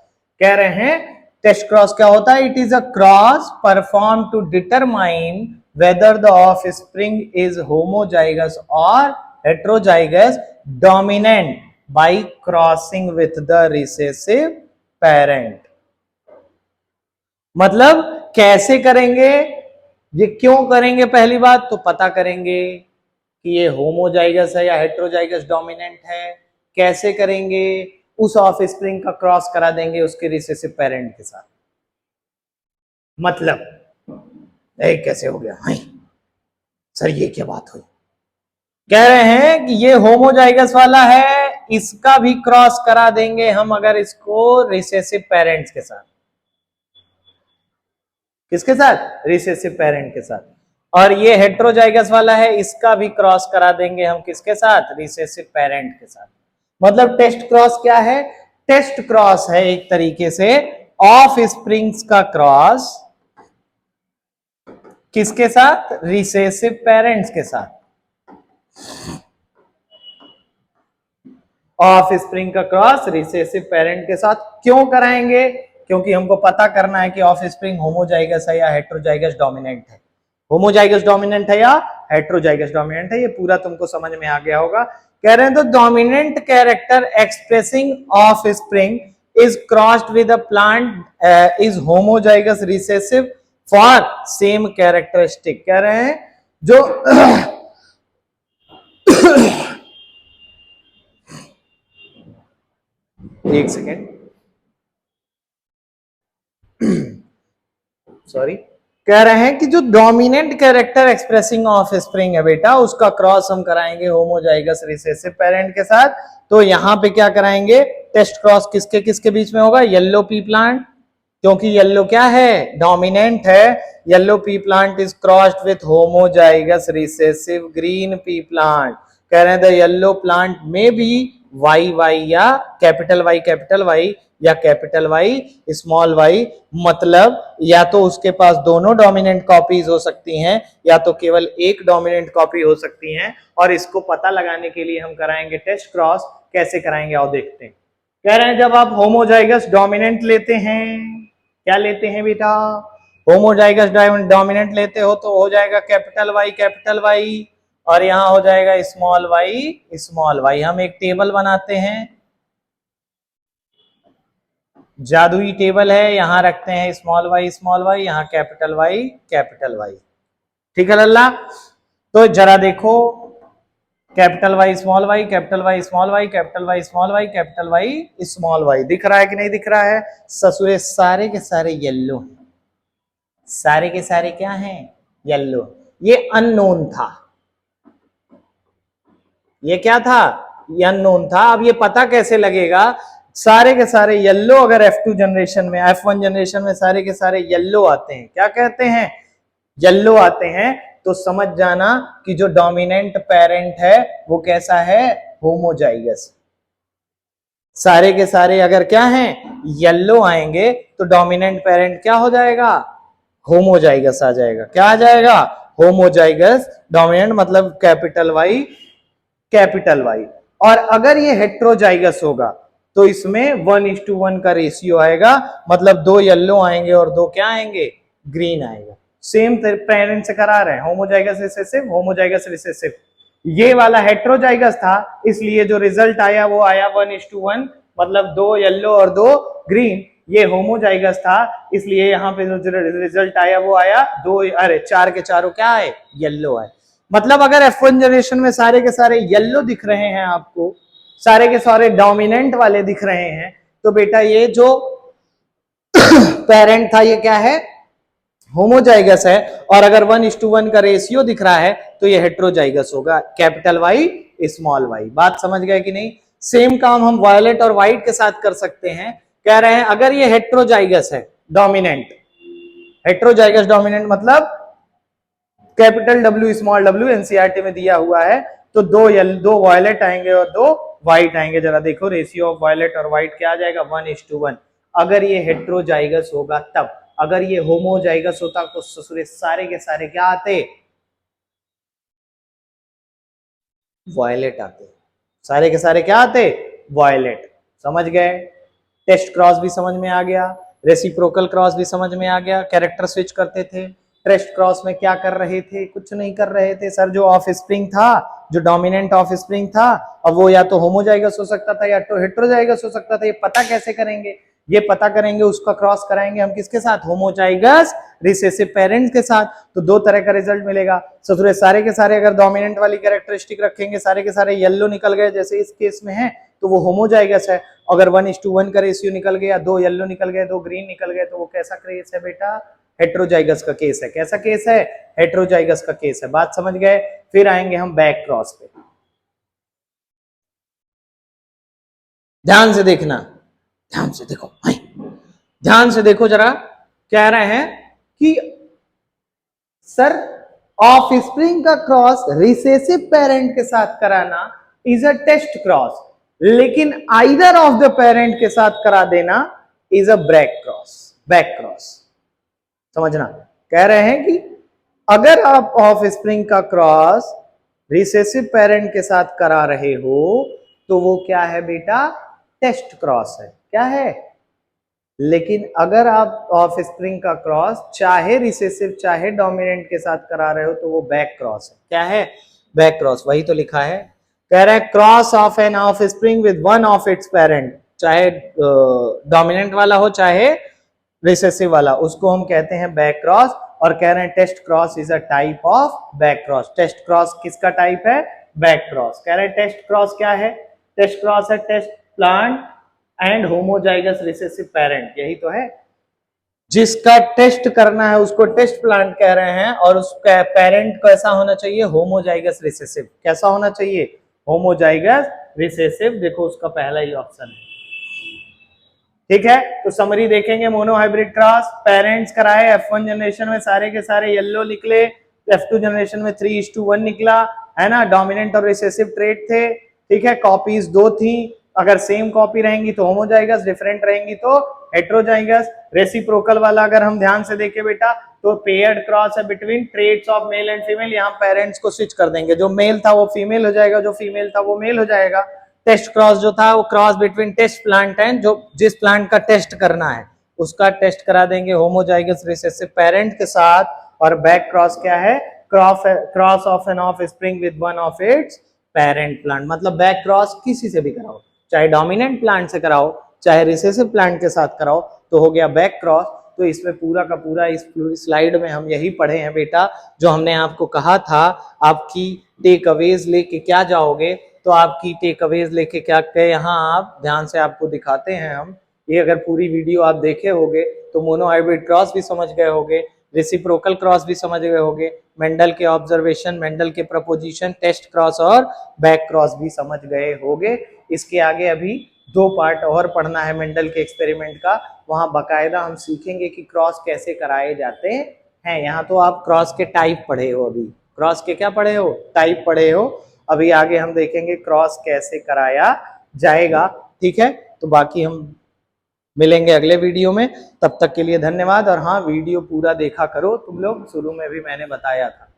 कह रहे हैं टेस्ट क्रॉस क्या होता है? It is a cross perform to determine whether the offspring is homozygous और heterozygous dominant by crossing with the recessive parent. मतलब कैसे करेंगे? ये क्यों करेंगे? पहली बात तो पता करेंगे कि ये होमोजाइगस है या हेट्रोजाइगस डोमिनेंट है। कैसे करेंगे? उस ऑफ स्प्रिंग का क्रॉस करा देंगे उसके रिसेसिव पेरेंट के साथ। मतलब कैसे हो गया? हाँ सर ये क्या बात हुई? कह रहे हैं कि ये होमोजाइगस वाला है, इसका भी क्रॉस करा देंगे हम अगर इसको रिसेसिव पेरेंट्स के साथ। किसके साथ? रिसेसिव पेरेंट के साथ। और ये हेट्रोजाइगस वाला है, इसका भी क्रॉस करा देंगे हम किसके साथ? रिसेसिव पेरेंट के साथ। मतलब टेस्ट क्रॉस क्या है? टेस्ट क्रॉस है एक तरीके से ऑफ स्प्रिंग्स का क्रॉस किसके साथ? रिसेसिव पेरेंट्स के साथ। ऑफ स्प्रिंग का क्रॉस रिसेसिव पेरेंट के साथ क्यों कराएंगे? क्योंकि हमको पता करना है कि ऑफ स्प्रिंग होमोजाइगस है या हेट्रोजाइगस डोमिनेंट है। होमोजाइगस डोमिनेंट है या हेट्रोजाइगस डोमिनेंट है, ये पूरा तुमको समझ में आ गया होगा। कह रहे हैं तो dominant character expressing of spring is crossed with a plant is homozygous recessive for same characteristic. कह रहे हैं जो एक सेकेंड, सॉरी। कह रहे हैं कि जो dominant character expressing of spring है बेटा, उसका क्रॉस हम कराएंगे होमोजाइगस रिसेसिव पेरेंट के साथ। तो यहां पे क्या कराएंगे? टेस्ट क्रॉस किसके किसके बीच में होगा? येलो पी प्लांट, क्योंकि येलो क्या है? डोमिनेंट है। Yellow pea plant is crossed with homozygous recessive green pea plant. कह रहे हैं द येलो प्लांट में भी वाई या कैपिटल वाई या कैपिटल वाई स्मॉल वाई, मतलब या तो उसके पास दोनों डोमिनेंट कॉपीज हो सकती हैं या तो केवल एक डोमिनेंट कॉपी हो सकती हैं। और इसको पता लगाने के लिए हम कराएंगे टेस्ट क्रॉस। कैसे कराएंगे आओ देखते हैं। कह रहे हैं जब आप होमोजाइगस डोमिनेंट लेते हैं, क्या लेते हैं बेटा? होमोजाइगस डोमिनेंट लेते हो तो हो जाएगा कैपिटल वाई, और यहां हो जाएगा स्मॉल वाई। हम एक टेबल बनाते हैं, जादुई टेबल है, यहां रखते हैं स्मॉल वाई, यहां कैपिटल वाई। ठीक है लल्ला? तो जरा देखो, capital Y small Y, capital Y small Y, capital Y small Y, capital Y small Y. दिख रहा है कि नहीं दिख रहा है? ससुरे सारे के सारे येलो हैं, सारे के सारे क्या हैं? येलो। ये अननोन था, ये क्या था? ये अननोन था। अब ये पता कैसे लगेगा सारे के सारे येलो अगर F2 जनरेशन में, F1 जनरेशन में सारे के सारे येलो आते हैं, क्या कहते हैं, येलो आते हैं, तो समझ जाना कि जो डोमिनेंट पेरेंट है वो कैसा है, होमोजाइगस। सारे के सारे अगर क्या हैं, येलो आएंगे तो डोमिनेंट पेरेंट क्या हो जाएगा, होमोजाइगस आ जाएगा। क्या आ जाएगा, होमोजाइगस डोमिनेंट, मतलब कैपिटल वाई कैपिटल वाई। और अगर ये हेट्रोजाइगस होगा तो इसमें 1:1 का रेशियो आएगा, मतलब 2 येलो आएंगे और 2 क्या आएंगे, ग्रीन आएगा। सेम पेरेंट से करा रहे हैं, होमोजाइगस रिसेसिव, होमोजाइगस रिसेसिव। ये वाला हेट्रोजाइगस था, इसलिए जो रिजल्ट आया वो आया 1:1, मतलब 2 येलो और 2 ग्रीन। ये होमोजाइगस था, इसलिए यहाँ पे जो रिजल्ट आया वो आया 4 के चारों क्या आए, येलो आए। मतलब अगर F1 जनरेशन में सारे के सारे येलो दिख रहे हैं आपको, सारे के सारे डोमिनेंट वाले दिख रहे हैं, तो बेटा ये जो पेरेंट था ये क्या है, होमोजाइगस है। और अगर 1:1 का रेशियो दिख रहा है तो ये हेट्रोजाइगस होगा, कैपिटल वाई स्मॉल वाई। बात समझ गए कि नहीं। सेम काम हम वायलेट और व्हाइट के साथ कर सकते हैं। कह रहे हैं अगर ये हेट्रोजाइगस है डोमिनेंट, हेट्रोजाइगस डोमिनेंट मतलब capital W small w NCERT में दिया हुआ है, तो 2 वायलेट आएंगे और 2 व्हाइट आएंगे। जरा देखो रेशियो ऑफ वायलेट और व्हाइट क्या आ जाएगा, 1:1। अगर ये हेट्रोजाइगस होगा तब, अगर ये होमोजाइगस होता तो ससुरे सारे के सारे क्या आते, वायलेट आते। सारे के सारे क्या आते, वायलेट। समझ गए। टेस्ट क्रॉस भी समझ में आ गया, रेसिप्रोकल क्रॉस भी समझ में आ गया। कैरेक्टर स्विच करते थे, टेस्ट क्रॉस में क्या कर रहे थे, कुछ नहीं कर रहे थे सर। जो ऑफ स्प्रिंग था, जो डोमिनेंट ऑफ स्प्रिंग था, अब वो या तो होमोजाइगस हो सकता था या तो हेट्रोजाइगस हो सकता था। ये पता कैसे करेंगे, ये पता करेंगे, उसका क्रॉस कराएंगे हम किसके साथ, होमोजाइगस रिसेसिव पेरेंट्स के साथ, तो 2 तरह का रिजल्ट मिलेगा। ससुरे सारे के सारे अगर डोमिनेंट वाली कैरेक्टरिस्टिक रखेंगे, सारे के सारे येलो निकल गए जैसे इस केस में है, तो वो होमोजाइगस है। अगर 1:1 का रेशियो निकल गया, 2 येलो निकल गए, 2 ग्रीन निकल गए, तो वो कैसा केस है बेटा, हेट्रोजाइगस का केस है। कैसा केस है, हेट्रोजाइगस का केस है। बात समझ गए। फिर आएंगे हम बैक क्रॉस पे, ध्यान से देखना, ध्यान से देखो भाई, ध्यान से देखो जरा। कह रहे हैं कि सर ऑफ स्प्रिंग का क्रॉस रिसेसिव पेरेंट के साथ कराना इज अ टेस्ट क्रॉस, लेकिन आइदर ऑफ द पेरेंट के साथ करा देना is a back cross, back cross. समझना, कह रहे हैं कि अगर आप ऑफ स्प्रिंग का क्रॉस रिसेसिव पेरेंट के साथ करा रहे हो तो वो क्या है बेटा, टेस्ट क्रॉस है। क्या है, लेकिन अगर आप ऑफ स्प्रिंग का क्रॉस चाहे रिसेसिव चाहे डोमिनेंट के साथ करा रहे हो तो वो बैक क्रॉस है। क्या है, बैक क्रॉस। वही तो लिखा है, कह रहा है cross of an offspring with one of its parent, चाहे डोमिनेंट वाला हो चाहे रिसेसिव वाला, उसको हम कहते हैं बैक क्रॉस। और कह रहे हैं test cross is a type of back cross. Test cross किसका टाइप है, बैक क्रॉस। कह रहे हैं टेस्ट क्रॉस क्या है, टेस्ट क्रॉस है test plant and homozygous recessive parent, यही तो है। जिसका टेस्ट करना है उसको टेस्ट प्लांट कह रहे हैं, और उसका पेरेंट कैसा होना चाहिए, होमोजाइगस रिसेसिव। कैसा होना चाहिए, होमोजाइगस रिसेसिव। देखो उसका पहला ही ऑप्शन है। ठीक है, तो समरी देखेंगे। मोनो हाइब्रिड क्रॉस, पेरेंट्स कराए F1 जनरेशन में सारे के सारे येलो निकले, F2 जनरेशन में 3:1 निकला, है ना। डोमिनेंट और रिसेसिव ट्रेट थे। ठीक है, कॉपीज 2 थी। अगर सेम कॉपी रहेंगी तो होमोजाइगस, डिफरेंट रहेंगी तो हेट्रोजाइगस। रेसिप्रोकल वाला अगर हम ध्यान से देखें बेटा तो पेयर्ड क्रॉस है between traits of male and female. यहाँ पेरेंट्स को स्विच कर देंगे, जो मेल था वो फीमेल हो जाएगा, जो फीमेल था वो मेल हो जाएगा। टेस्ट क्रॉस जो था वो cross between test plant and जो जिस प्लांट का टेस्ट करना है उसका टेस्ट करा देंगे होमोजाइगस रिसेसिव पेरेंट के साथ। और बैक क्रॉस क्या है, cross of an offspring with one of its parent plant. मतलब बैक क्रॉस किसी से भी कराओ, चाहे डोमिनेंट प्लांट से कराओ चाहे रिसेसिव प्लांट के साथ कराओ, तो हो गया बैक क्रॉस। तो इसमें पूरा का पूरा इस स्लाइड में हम यही पढ़े हैं बेटा, जो हमने आपको कहा था। आपकी टेक अवेज लेके क्या जाओगे, तो आपकी टेक अवेज लेके क्या के यहाँ आप ध्यान से आपको दिखाते हैं हम। ये अगर पूरी वीडियो आप देखे होगे तो मोनो हाइब्रिड क्रॉस भी समझ गए होगे, रेसिप्रोकल क्रॉस भी समझ गए होगे, मेंडल के ऑब्जर्वेशन, मेंडल के प्रपोजिशन, टेस्ट क्रॉस और बैक क्रॉस भी समझ गए होगे। इसके आगे अभी दो पार्ट और पढ़ना है मेंडल के एक्सपेरिमेंट का, वहां बकायदा हम सीखेंगे कि क्रॉस कैसे कराए जाते हैं। यहाँ तो आप क्रॉस के टाइप पढ़े हो, अभी क्रॉस के क्या पढ़े हो, टाइप पढ़े हो। अभी आगे हम देखेंगे क्रॉस कैसे कराया जाएगा। ठीक है, तो बाकी हम मिलेंगे अगले वीडियो में, तब तक के लिए धन्यवाद। और हाँ, वीडियो पूरा देखा करो तुम लोग, शुरू में भी मैंने बताया था।